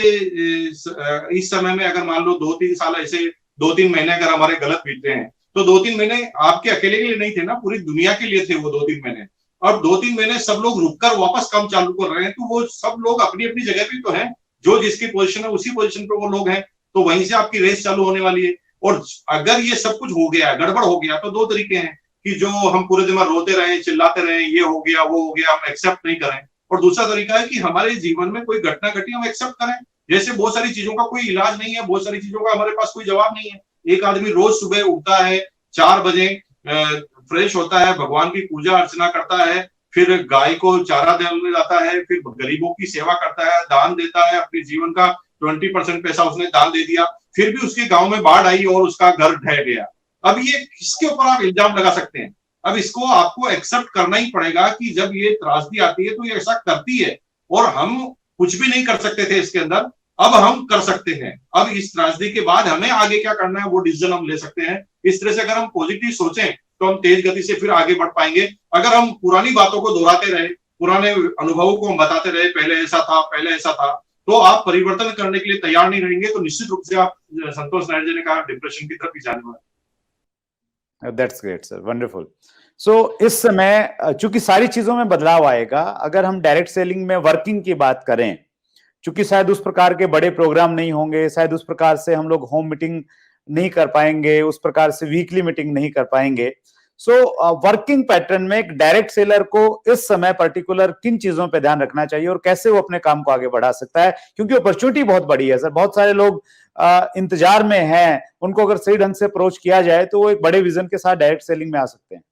इस समय में अगर मान लो 2-3 साल ऐसे, 2-3 महीने अगर हमारे गलत बीते हैं, तो 2-3 महीने आपके अकेले के लिए नहीं थे ना, पूरी दुनिया के लिए थे वो 2-3 महीने। और 2-3 महीने सब लोग रुककर वापस काम चालू कर रहे हैं, तो वो सब लोग अपनी अपनी जगह पे तो हैं, जो जिसकी पोजीशन है उसी पोजीशन पे वो लोग हैं, तो वहीं से आपकी रेस चालू होने वाली है। और अगर ये सब कुछ हो गया, गड़बड़ हो गया, तो 2 तरीके हैं कि जो हम पूरे दिन रोते रहे, चिल्लाते रहे, ये हो गया वो हो गया, हम एक्सेप्ट नहीं करें। और दूसरा तरीका है कि हमारे जीवन में कोई घटना घटी, हम एक्सेप्ट करें। जैसे बहुत सारी चीजों का कोई इलाज नहीं है, बहुत सारी चीजों का हमारे पास कोई जवाब नहीं है। एक आदमी रोज सुबह उठता है 4 बजे, फ्रेश होता है, भगवान की पूजा अर्चना करता है, फिर गाय को चारा देने जाता है, फिर गरीबों की सेवा करता है, दान देता है, अपने जीवन का 20% पैसा उसने दान दे दिया, फिर भी उसके गांव में बाढ़ आई और उसका घर ढह गया। अब ये किसके ऊपर आप इल्जाम लगा सकते हैं? अब इसको आपको एक्सेप्ट करना ही पड़ेगा कि जब ये त्रासदी आती है तो ये ऐसा करती है, और हम कुछ भी नहीं कर सकते थे इसके अंदर, अब हम कर सकते हैं। अब इस त्रासदी के बाद हमें आगे क्या करना है वो डिसीजन हम ले सकते हैं। इस तरह से अगर हम पॉजिटिव सोचें तो हम तेज गति से फिर आगे बढ़ पाएंगे। अगर हम पुरानी बातों को दोहराते रहे, पुराने अनुभवों को हम बताते रहे, पहले ऐसा था, पहले ऐसा था, तो आप परिवर्तन करने के लिए तैयार नहीं रहेंगे, तो निश्चित रूप से आप, संतोष नायर जी ने कहा, डिप्रेशन की तरफ ही जाने वाले। That's great sir, wonderful. So इस समय चूंकि सारी चीजों में बदलाव आएगा, अगर हम डायरेक्ट सेलिंग में वर्किंग की बात करें, चूंकि शायद उस प्रकार के बड़े प्रोग्राम नहीं होंगे, शायद उस प्रकार से हम लोग होम मीटिंग नहीं कर पाएंगे, उस प्रकार से वीकली मीटिंग नहीं कर पाएंगे, सो वर्किंग पैटर्न में एक डायरेक्ट सेलर को इस समय पर्टिकुलर किन चीजों पे ध्यान रखना चाहिए और कैसे वो अपने काम को आगे बढ़ा सकता है? क्योंकि अपॉर्चुनिटी बहुत बड़ी है सर, बहुत सारे लोग इंतजार में हैं, उनको अगर सही ढंग से अप्रोच किया जाए तो वो एक बड़े विजन के साथ डायरेक्ट सेलिंग में आ सकते हैं।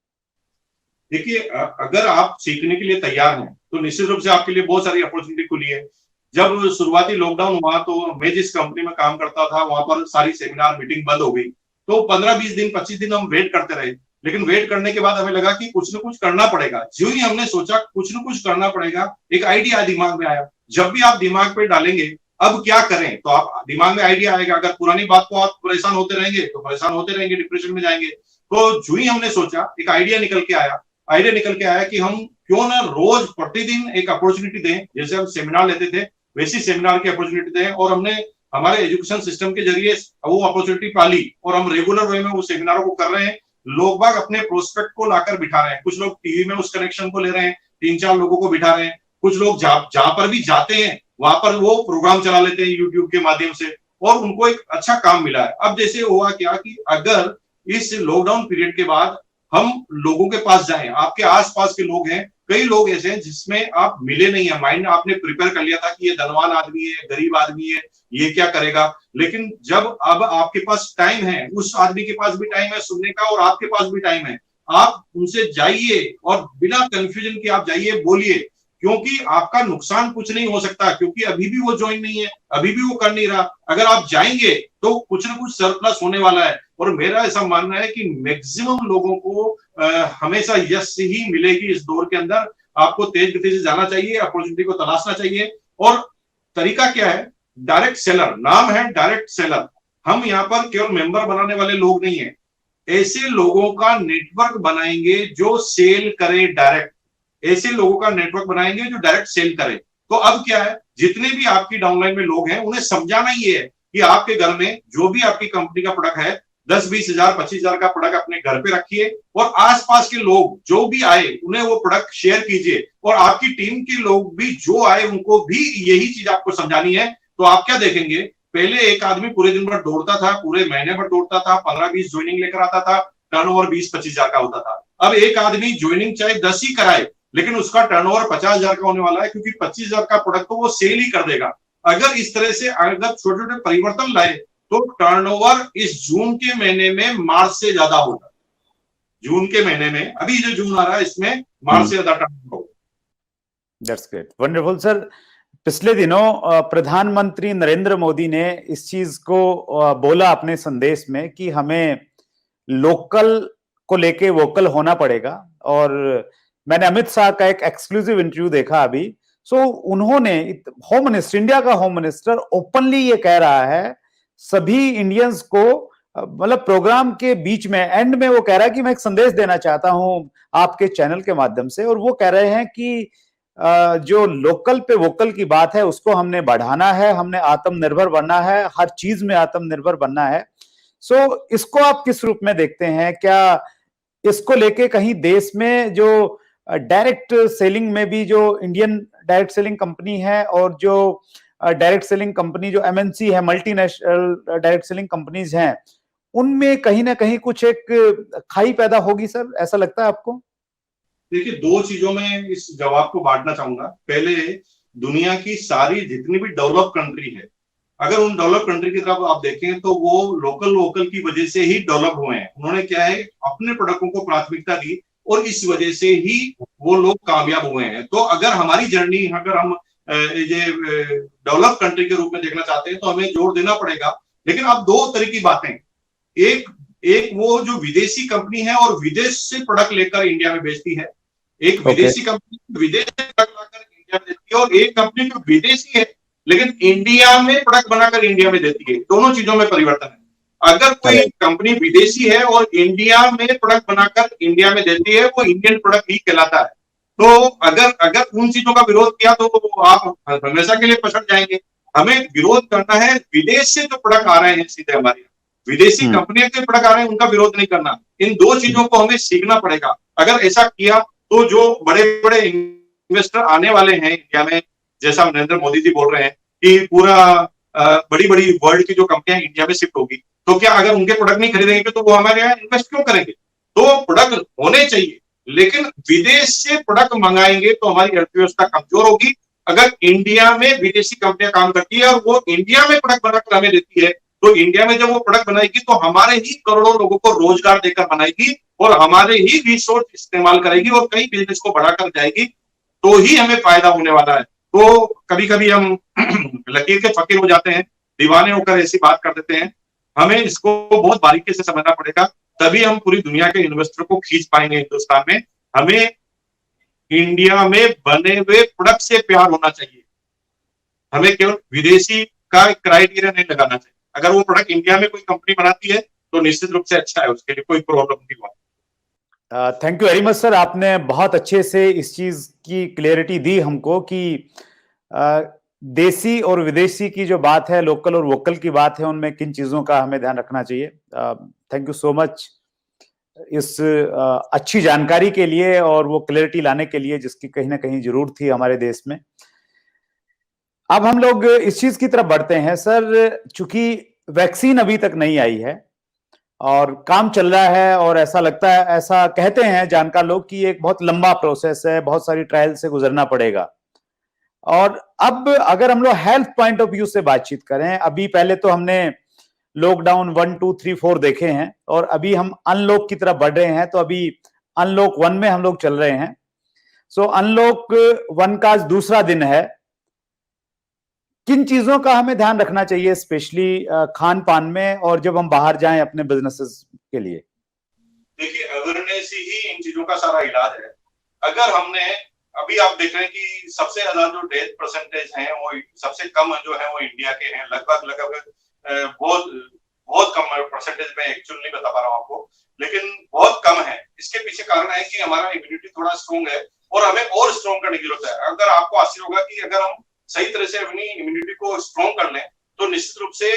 देखिए, अगर आप सीखने के लिए तैयार हैं तो निश्चित रूप से आपके लिए बहुत सारी अपॉर्चुनिटी खुली है। जब शुरुआती लॉकडाउन हुआ तो मैं जिस कंपनी में काम करता था वहां पर सारी सेमिनार मीटिंग बंद हो गई, तो 15-20 दिन 25 दिन हम वेट करते रहे। लेकिन वेट करने के बाद हमें लगा कि कुछ ना कुछ करना पड़ेगा। जो ही हमने सोचा कुछ ना कुछ करना पड़ेगा, एक आइडिया दिमाग में आया। जब भी आप दिमाग पे डालेंगे अब क्या करें, तो आप दिमाग में आइडिया आएगा। अगर पुरानी बात को आप परेशान होते रहेंगे तो परेशान होते रहेंगे, डिप्रेशन में जाएंगे। तो जो ही हमने सोचा, एक आइडिया निकल के आया कि हम क्यों ना रोज प्रतिदिन एक अपॉर्चुनिटी दें। जैसे हम सेमिनार लेते थे वैसी सेमिनार की अपॉर्चुनिटी दें, और हमने हमारे एजुकेशन सिस्टम के जरिए वो अपॉर्चुनिटी पाली और हम रेगुलर वे में वो सेमिनारों को कर रहे हैं। लोग बाग अपने प्रोस्पेक्ट को लाकर बिठा रहे हैं, कुछ लोग टीवी में उस कनेक्शन को ले रहे हैं, 3-4 लोगों को बिठा रहे हैं, कुछ लोग जहां पर भी जाते हैं वहां पर वो प्रोग्राम चला लेते हैं यूट्यूब के माध्यम से, और उनको एक अच्छा काम मिला है। अब जैसे हुआ क्या कि अगर इस लॉकडाउन पीरियड के बाद हम लोगों के पास जाएं, आपके आसपास के लोग हैं, कई लोग ऐसे हैं जिसमें आप मिले नहीं है, माइंड आपने प्रिपेयर कर लिया था कि ये धनवान आदमी है, गरीब आदमी है, ये क्या करेगा। लेकिन जब अब आपके पास टाइम है, उस आदमी के पास भी टाइम है सुनने का और आपके पास भी टाइम है, आप उनसे जाइए और बिना कंफ्यूजन के आप जाइए, बोलिए, क्योंकि आपका नुकसान कुछ नहीं हो सकता, क्योंकि अभी भी वो ज्वाइन नहीं है, अभी भी वो कर नहीं रहा। अगर आप जाएंगे तो कुछ ना कुछ सरप्लस होने वाला है। और मेरा ऐसा मानना है कि मैक्सिमम लोगों को हमेशा यश ही मिलेगी इस दौर के अंदर। आपको तेज गति से जाना चाहिए, अपॉर्चुनिटी को तलाशना चाहिए। और तरीका क्या है? डायरेक्ट सेलर, नाम है डायरेक्ट सेलर। हम यहाँ पर केवल मेंबर बनाने वाले लोग नहीं है, ऐसे लोगों का नेटवर्क बनाएंगे जो सेल करे डायरेक्ट। ऐसे लोगों का नेटवर्क बनाएंगे जो डायरेक्ट सेल करे। तो अब क्या है, जितने भी आपकी डाउनलाइन में लोग हैं उन्हें समझाना ये है कि आपके घर में जो भी आपकी कंपनी का प्रोडक्ट है 10-20 हजार 25 हजार का प्रोडक्ट अपने घर पे रखिए और आसपास के लोग जो भी आए उन्हें वो प्रोडक्ट शेयर कीजिए, और आपकी टीम के लोग भी जो आए उनको भी यही चीज आपको समझानी है। तो आप क्या देखेंगे, पहले एक आदमी पूरे दिन भर दौड़ता था, पूरे महीने भर दौड़ता था, 15-20 ज्वाइनिंग लेकर आता था, टर्नओवर 20-25 हजार का होता था। अब एक आदमी ज्वाइनिंग चाहे 10 ही कराए लेकिन उसका टर्नओवर 50 हजार का होने वाला है, क्योंकि 25 हजार का प्रोडक्ट तो वो सेल ही कर देगा। अगर इस तरह से अगर छोटे छोटे परिवर्तन लाए तो टर्नओवर इस जून के महीने में मार्च से ज्यादा होगा। जून के महीने में, अभी जो जून आ रहा है इसमें मार्च से ज्यादा टर्नओवर होगा। That's great, wonderful sir. पिछले दिनों प्रधानमंत्री नरेंद्र मोदी ने इस चीज को बोला अपने संदेश में कि हमें लोकल को लेके वोकल होना पड़ेगा, और मैंने अमित शाह का एक एक्सक्लूसिव इंटरव्यू देखा अभी। सो उन्होंने, होम मिनिस्टर, इंडिया का होम मिनिस्टर ओपनली ये कह रहा है सभी इंडियंस को, मतलब प्रोग्राम के बीच में एंड में वो कह रहा है कि मैं एक संदेश देना चाहता हूं आपके चैनल के माध्यम से, और वो कह रहे हैं कि जो लोकल पे वोकल की बात है उसको हमने बढ़ाना है, हमने आत्मनिर्भर बनना है, हर चीज में आत्मनिर्भर बनना है। सो इसको आप किस रूप में देखते हैं? क्या इसको लेके कहीं देश में जो डायरेक्ट सेलिंग में भी जो इंडियन डायरेक्ट सेलिंग कंपनी है और जो डायरेक्ट सेलिंग कंपनी जो एमएनसी है, मल्टीनेशनल डायरेक्ट सेलिंग कंपनीज हैं, उनमें कहीं ना कहीं कुछ एक खाई पैदा होगी सर, ऐसा लगता है आपको? देखिए, दो चीजों में इस जवाब को बांटना चाहूंगा। पहले, दुनिया की सारी जितनी भी डेवलप कंट्री है, अगर उन डेवलप कंट्री की तरफ आप देखें तो वो लोकल वोकल की वजह से ही डेवलप हुए हैं। उन्होंने क्या है, अपने प्रोडक्टों को प्राथमिकता दी और इस वजह से ही वो लोग कामयाब हुए हैं। तो अगर हमारी जर्नी, अगर हम ये डेवलप कंट्री के रूप में देखना चाहते हैं तो हमें जोर देना पड़ेगा। लेकिन अब दो तरह की बातें, एक एक वो जो विदेशी कंपनी है और विदेश से प्रोडक्ट लेकर इंडिया में बेचती है, एक विदेशी कंपनी विदेश से प्रोडक्ट लाकर इंडिया में देती है, और एक कंपनी जो विदेशी है लेकिन इंडिया में प्रोडक्ट बनाकर इंडिया में देती है। दोनों चीजों में परिवर्तन है। अगर कोई कंपनी विदेशी है और इंडिया में प्रोडक्ट बनाकर इंडिया में देती है, वो इंडियन प्रोडक्ट ही कहलाता है। तो अगर उन चीजों का विरोध किया तो आप हमेशा के लिए पछड़ जाएंगे। हमें विरोध करना है विदेश से जो प्रोडक्ट आ रहे हैं सीधे हमारे विदेशी कंपनियों के प्रोडक्ट आ रहे हैं उनका विरोध नहीं करना। इन दो चीजों को हमें सीखना पड़ेगा। अगर ऐसा किया तो जो बड़े बड़े इन्वेस्टर आने वाले हैं इंडिया में, जैसा नरेंद्र मोदी जी बोल रहे हैं कि पूरा बड़ी बड़ी वर्ल्ड की जो कंपनियां इंडिया में शिफ्ट होगी, तो क्या अगर उनके प्रोडक्ट नहीं खरीदेंगे तो वो हमारे यहाँ इन्वेस्ट क्यों करेंगे? तो प्रोडक्ट होने चाहिए, लेकिन विदेश से प्रोडक्ट मंगाएंगे तो हमारी अर्थव्यवस्था कमजोर होगी। अगर इंडिया में विदेशी कंपनियां काम करती है और वो इंडिया में प्रोडक्ट बनाकर हमें देती है, तो इंडिया में जब वो प्रोडक्ट बनाएगी तो हमारे ही करोड़ों लोगों को रोजगार देकर बनाएगी और हमारे ही रिसोर्स इस्तेमाल करेगी और कई बिजनेस को बढ़ाकर जाएगी, तो ही हमें फायदा होने वाला है। तो कभी कभी हम लकीर के फकीर हो जाते हैं, दीवाने होकर ऐसी बात कर देते हैं। हमें इसको बहुत बारीकी से समझना पड़ेगा, तभी हम पूरी दुनिया के इन्वेस्टर को खींच पाएंगे हिंदुस्तान में। हमें इंडिया में बने हुए प्रोडक्ट से प्यार होना चाहिए, हमें केवल विदेशी का क्राइटेरिया नहीं लगाना चाहिए। अगर वो प्रोडक्ट इंडिया में कोई कंपनी बनाती है तो निश्चित रूप से अच्छा है, उसके लिए कोई प्रॉब्लम नहीं हुआ। Thank you very much sir, आपने बहुत अच्छे से इस चीज की क्लियरिटी दी हमको कि देसी और विदेशी की जो बात है, लोकल और वोकल की बात है, उनमें किन चीजों का हमें ध्यान रखना चाहिए। थैंक यू सो मच इस अच्छी जानकारी के लिए और वो क्लियरिटी लाने के लिए जिसकी कहीं ना कहीं जरूरत थी हमारे देश में। अब हम लोग इस चीज की तरफ बढ़ते हैं सर, चूंकि वैक्सीन अभी तक नहीं आई है और काम चल रहा है, और ऐसा लगता है, ऐसा कहते हैं जानकार लोग कि एक बहुत लंबा प्रोसेस है, बहुत सारी ट्रायल से गुजरना पड़ेगा। और अब अगर हम लोग हेल्थ पॉइंट ऑफ व्यू से बातचीत करें, अभी पहले तो हमने लॉकडाउन 1, 2, 3, 4 देखे हैं और अभी हम अनलॉक की तरफ बढ़ रहे हैं। तो अभी अनलॉक 1 में हम लोग चल रहे हैं। सो अनलॉक 1 का आज दूसरा दिन है। किन चीजों का हमें ध्यान रखना चाहिए स्पेशली खान पान में, और जब हम बाहर जाएं अपने बिजनेसेस के लिए? देखिए, अवेयरनेस ही इन चीजों का सारा इलाज है। अगर हमने, अभी आप देख रहे हैं कि सबसे ज्यादा जो डेथ परसेंटेज है वो सबसे कम जो है वो इंडिया के हैं, लगभग बहुत बहुत कम परसेंटेज में, एक्चुअली नहीं बता पा रहा हूँ आपको, लेकिन बहुत कम है। इसके पीछे कारण है कि हमारा इम्यूनिटी थोड़ा स्ट्रॉन्ग है और हमें और स्ट्रॉन्ग करने की जरूरत है। अगर आपको आश्चर्य होगा कि अगर हम सही तरह से अपनी इम्यूनिटी को स्ट्रॉन्ग कर लें तो निश्चित रूप से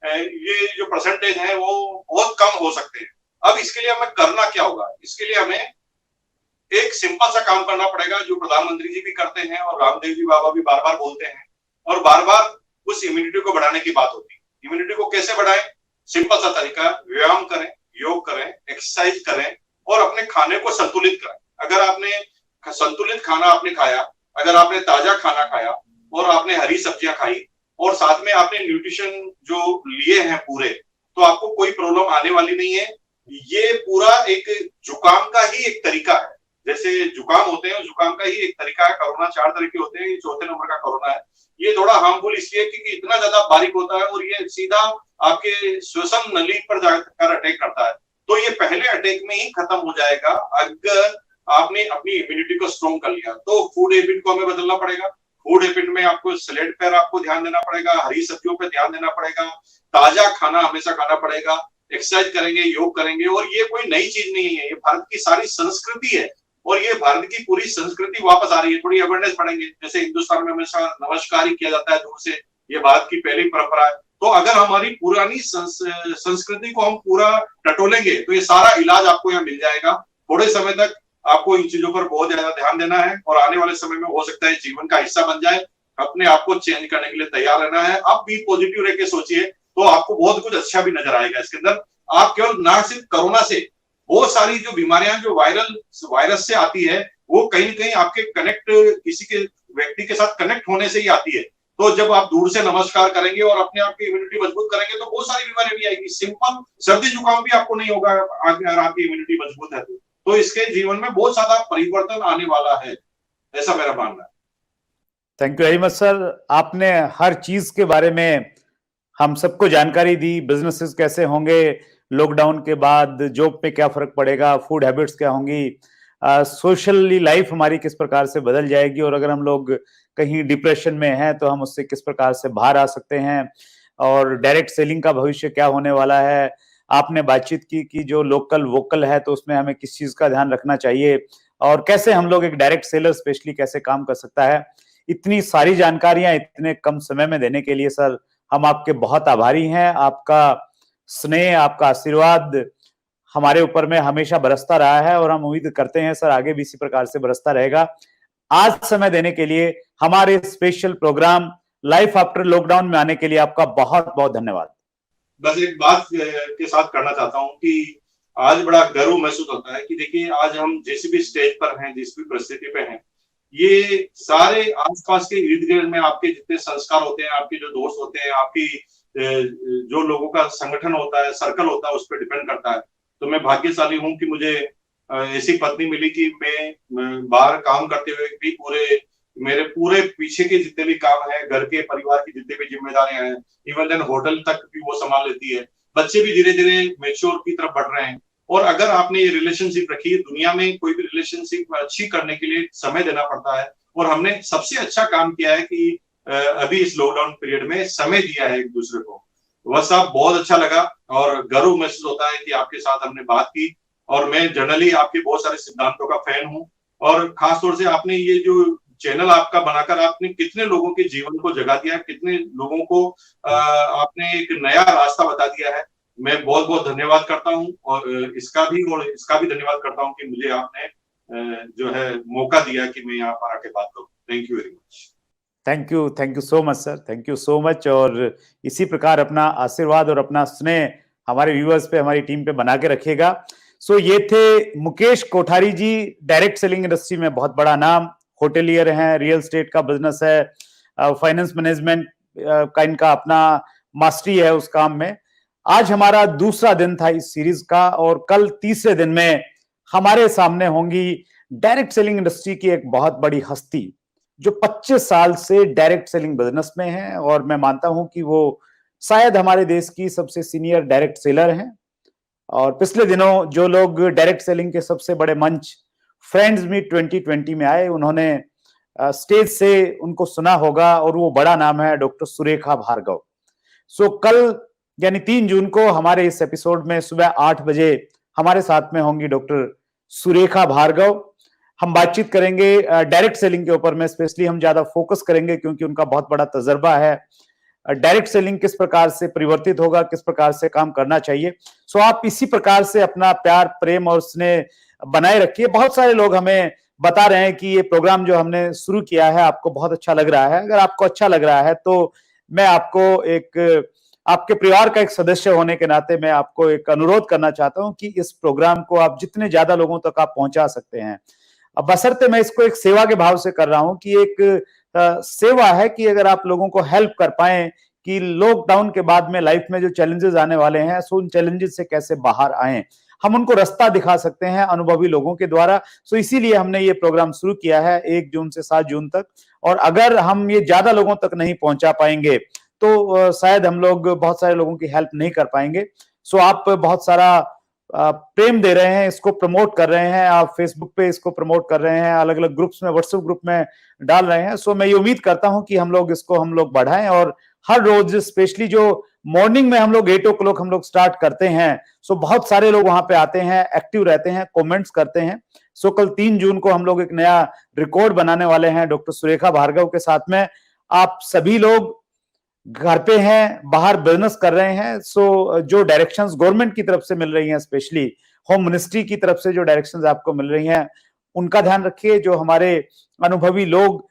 ये जो परसेंटेज है वो बहुत कम हो सकते हैं। अब इसके लिए हमें करना क्या होगा? इसके लिए हमें एक सिंपल सा काम करना पड़ेगा जो प्रधानमंत्री जी भी करते हैं और रामदेव जी बाबा भी बार बार बोलते हैं, और बार बार उस इम्यूनिटी को बढ़ाने की बात होती है। इम्यूनिटी को कैसे बढ़ाएं? सिंपल सा तरीका, व्यायाम करें, योग करें, एक्सरसाइज करें और अपने खाने को संतुलित करें। अगर आपने संतुलित खाना आपने खाया, अगर आपने ताजा खाना खाया और आपने हरी सब्जियां खाई और साथ में आपने न्यूट्रिशन जो लिए हैं पूरे, तो आपको कोई प्रॉब्लम आने वाली नहीं है। ये पूरा एक जुकाम का ही एक तरीका है। जैसे जुकाम होते हैं, जुकाम का ही एक तरीका है। कोरोना 4 तरह के होते हैं, ये चौथे नंबर का कोरोना है। ये थोड़ा हार्मफुल इसलिए क्योंकि इतना ज्यादा बारीक होता है और ये सीधा आपके श्वसन नली पर जाकर अटैक करता है। तो ये पहले अटैक में ही खत्म हो जाएगा अगर आपने अपनी इम्यूनिटी को स्ट्रॉन्ग कर लिया। तो फूड हैबिट को हमें बदलना पड़ेगा। फूड हैबिट में आपको सैलेड पर आपको ध्यान देना पड़ेगा, हरी सब्जियों पर ध्यान देना पड़ेगा, ताजा खाना हमेशा खाना पड़ेगा, एक्सरसाइज करेंगे, योग करेंगे। और ये कोई नई चीज नहीं है, ये भारत की सारी संस्कृति है और ये भारत की पूरी संस्कृति वापस आ रही है। थोड़ी अवेयरनेस बढ़ेंगे। जैसे हिंदुस्तान में हमेशा नमस्कार ही किया जाता है दूर से, ये भारत की पहली परंपरा है। तो अगर हमारी पुरानी संस्कृति को हम पूरा टटोलेंगे तो ये सारा इलाज आपको यहाँ मिल जाएगा। थोड़े समय तक आपको इन चीजों पर बहुत ज्यादा ध्यान देना है और आने वाले समय में हो सकता है जीवन का हिस्सा बन जाए। अपने आप को चेंज करने के लिए तैयार रहना है। आप भी पॉजिटिव रह के सोचिए तो आपको बहुत कुछ अच्छा भी नजर आएगा इसके अंदर। आप केवल ना सिर्फ कोरोना से, बहुत सारी जो बीमारियां जो वायरस से आती है वो कहीं ना कहीं आपके कनेक्ट किसी के व्यक्ति के साथ कनेक्ट होने से ही आती है। तो जब आप दूर से नमस्कार करेंगे और अपने आप की इम्यूनिटी मजबूत करेंगे तो बहुत सारी बीमारियां भी आएगी। सिंपल सर्दी जुकाम भी आपको नहीं होगा अगर आपकी इम्यूनिटी मजबूत है तो इसके जीवन में बहुत ज्यादा परिवर्तन आने वाला है, ऐसा मेरा मानना है। Thank you very much sir. आपने हर चीज के बारे में हम सबको जानकारी दी। बिजनेसेस कैसे होंगे लॉकडाउन के बाद, जॉब पे क्या फर्क पड़ेगा, फूड हैबिट्स क्या होंगी, सोशली लाइफ हमारी किस प्रकार से बदल जाएगी, और अगर हम लोग कहीं डिप्रेशन में हैं तो हम उससे किस प्रकार से बाहर आ सकते हैं, और डायरेक्ट सेलिंग का भविष्य क्या होने वाला है। आपने बातचीत की कि जो लोकल वोकल है तो उसमें हमें किस चीज का ध्यान रखना चाहिए और कैसे हम लोग एक डायरेक्ट सेलर स्पेशली कैसे काम कर सकता है। इतनी सारी जानकारियां इतने कम समय में देने के लिए सर हम आपके बहुत आभारी हैं। आपका स्नेह, आपका आशीर्वाद हमारे ऊपर में हमेशा बरसता रहा है और हम उम्मीद करते हैं सर आगे भी इसी प्रकार से बरसता रहेगा। आज समय देने के लिए, हमारे special programme life after lockdown में आने के लिए आपका बहुत बहुत धन्यवाद। बस एक बात के साथ करना चाहता हूँ कि आज बड़ा गर्व महसूस होता है कि देखिए आज हम जिस भी स्टेज पर हैं, जिस भी परिस्थिति पे हैं, ये सारे आसपास के इर्द गिर्द में आपके जितने संस्कार होते हैं, आपके जो दोस्त होते हैं, आपकी जो लोगों का संगठन होता है, सर्कल होता है, उस पर डिपेंड करता है। तो मैं भाग्यशाली हूँ कि मुझे ऐसी पत्नी मिली कि मैं बाहर काम करते हुए भी मेरे पूरे पीछे के जितने भी काम है, घर के परिवार की जितने भी जिम्मेदारियां हैं, इवन देन होटल तक भी वो संभाल लेती है। बच्चे भी धीरे धीरे मेच्योर की तरफ बढ़ रहे हैं। और अगर आपने ये रिलेशनशिप रखी है, दुनिया में कोई भी रिलेशनशिप अच्छी करने के लिए समय देना पड़ता है और हमने सबसे अच्छा काम किया है कि अभी इस लॉकडाउन पीरियड में समय दिया है एक दूसरे को। वह सब बहुत अच्छा लगा और गर्व महसूस होता है कि आपके साथ हमने बात की। और मैं जनरली आपके बहुत सारे सिद्धांतों का फैन हूँ और खासतौर से आपने ये जो चैनल आपका बनाकर आपने कितने लोगों के जीवन को जगा दिया, कितने लोगों को आपने एक नया रास्ता बता दिया है। मैं बहुत बहुत धन्यवाद करता हूँ और इसका भी धन्यवाद करता हूँ कि मुझे आपने जो है मौका दिया कि मैं यहाँ पर आके बात करूँ। Thank you very much. Thank you so much sir, thank you so much. और इसी प्रकार अपना आशीर्वाद और अपना स्नेह हमारे व्यूअर्स पे, हमारी टीम पे बना के रखिएगा। सो ये थे मुकेश कोठारी जी, डायरेक्ट सेलिंग इंडस्ट्री में बहुत बड़ा नाम, होटेलियर हैं, रियल एस्टेट का बिजनेस है, फाइनेंस मैनेजमेंट का इनका अपना मास्टरी है उस काम में। आज हमारा दूसरा दिन था इस सीरीज का और कल तीसरे दिन में हमारे सामने होंगी डायरेक्ट सेलिंग इंडस्ट्री की एक बहुत बड़ी हस्ती जो 25 साल से डायरेक्ट सेलिंग बिजनेस में है और मैं मानता हूं कि वो शायद हमारे देश की सबसे सीनियर डायरेक्ट सेलर हैं। और पिछले दिनों जो लोग डायरेक्ट सेलिंग के सबसे बड़े मंच फ्रेंड्स मीट 2020 में आए, उन्होंने स्टेज से उनको सुना होगा और वो बड़ा नाम है डॉक्टर सुरेखा भार्गव। सो कल यानी 3 जून को हमारे इस एपिसोड में सुबह 8 बजे हमारे साथ में होंगी डॉक्टर सुरेखा भार्गव। हम बातचीत करेंगे डायरेक्ट सेलिंग के ऊपर में, स्पेशली हम ज्यादा फोकस करेंगे क्योंकि उनका बहुत बड़ा तजर्बा है। डायरेक्ट सेलिंग किस प्रकार से परिवर्तित होगा, किस प्रकार से काम करना चाहिए। सो आप इसी प्रकार से अपना प्यार, प्रेम और स्नेह बनाए रखिए। बहुत सारे लोग हमें बता रहे हैं कि ये प्रोग्राम जो हमने शुरू किया है आपको बहुत अच्छा लग रहा है। अगर आपको अच्छा लग रहा है तो मैं आपको आपके परिवार का एक सदस्य होने के नाते मैं आपको एक अनुरोध करना चाहता हूं कि इस प्रोग्राम को आप जितने ज्यादा लोगों तक आप पहुंचा सकते हैं। अब बशर्ते मैं इसको एक सेवा के भाव से कर रहा हूं कि एक सेवा है कि अगर आप लोगों को हेल्प कर पाए कि लॉकडाउन के बाद में लाइफ में जो चैलेंजेस आने वाले हैं सो उन चैलेंजेस से कैसे बाहर आए, हम उनको रास्ता दिखा सकते हैं अनुभवी लोगों के द्वारा। सो इसीलिए हमने ये प्रोग्राम शुरू किया है 1 जून से 7 जून तक। और अगर हम ये ज्यादा लोगों तक नहीं पहुंचा पाएंगे तो शायद हम लोग बहुत सारे लोगों की हेल्प नहीं कर पाएंगे। सो आप बहुत सारा प्रेम दे रहे हैं, इसको प्रमोट कर रहे हैं, आप फेसबुक पे इसको प्रमोट कर रहे हैं, अलग अलग ग्रुप्स में, व्हाट्सएप ग्रुप में डाल रहे हैं। सो मैं ये उम्मीद करता हूं कि हम लोग बढ़ाएं और हर रोज, स्पेशली जो मॉर्निंग में हम लोग 8 o'clock हम लोग स्टार्ट करते हैं, सो बहुत सारे लोग वहां पे आते हैं, एक्टिव रहते हैं, कमेंट्स करते हैं। सो कल 3 जून को हम लोग एक नया रिकॉर्ड बनाने वाले हैं डॉक्टर सुरेखा भार्गव के साथ में। आप सभी लोग घर पे हैं, बाहर बिजनेस कर रहे हैं, सो जो डायरेक्शंस गवर्नमेंट की तरफ से मिल रही हैं, स्पेशली होम मिनिस्ट्री की तरफ से जो डायरेक्शंस आपको मिल रही हैं, उनका ध्यान रखिए। जो हमारे अनुभवी लोग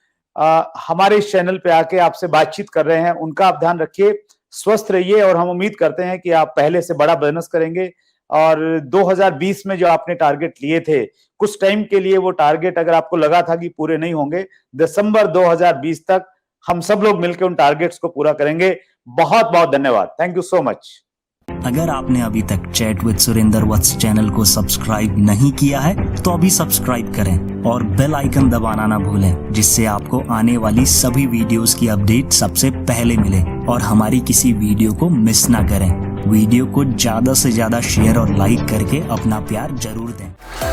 हमारे इस चैनल पे आके आपसे बातचीत कर रहे हैं, उनका आप ध्यान रखिए। स्वस्थ रहिए और हम उम्मीद करते हैं कि आप पहले से बड़ा बिजनेस करेंगे। और 2020 में जो आपने टारगेट लिए थे, कुछ टाइम के लिए वो टारगेट अगर आपको लगा था कि पूरे नहीं होंगे, दिसंबर 2020 तक हम सब लोग मिलकर उन टारगेट्स को पूरा करेंगे। बहुत बहुत धन्यवाद। Thank you so much. अगर आपने अभी तक chat with Surendra Vats channel को सब्सक्राइब नहीं किया है तो अभी सब्सक्राइब करें और बेल आइकन दबाना ना भूलें, जिससे आपको आने वाली सभी वीडियोस की अपडेट सबसे पहले मिले और हमारी किसी वीडियो को मिस ना करें। वीडियो को ज्यादा से ज्यादा शेयर और लाइक करके अपना प्यार जरूर दें।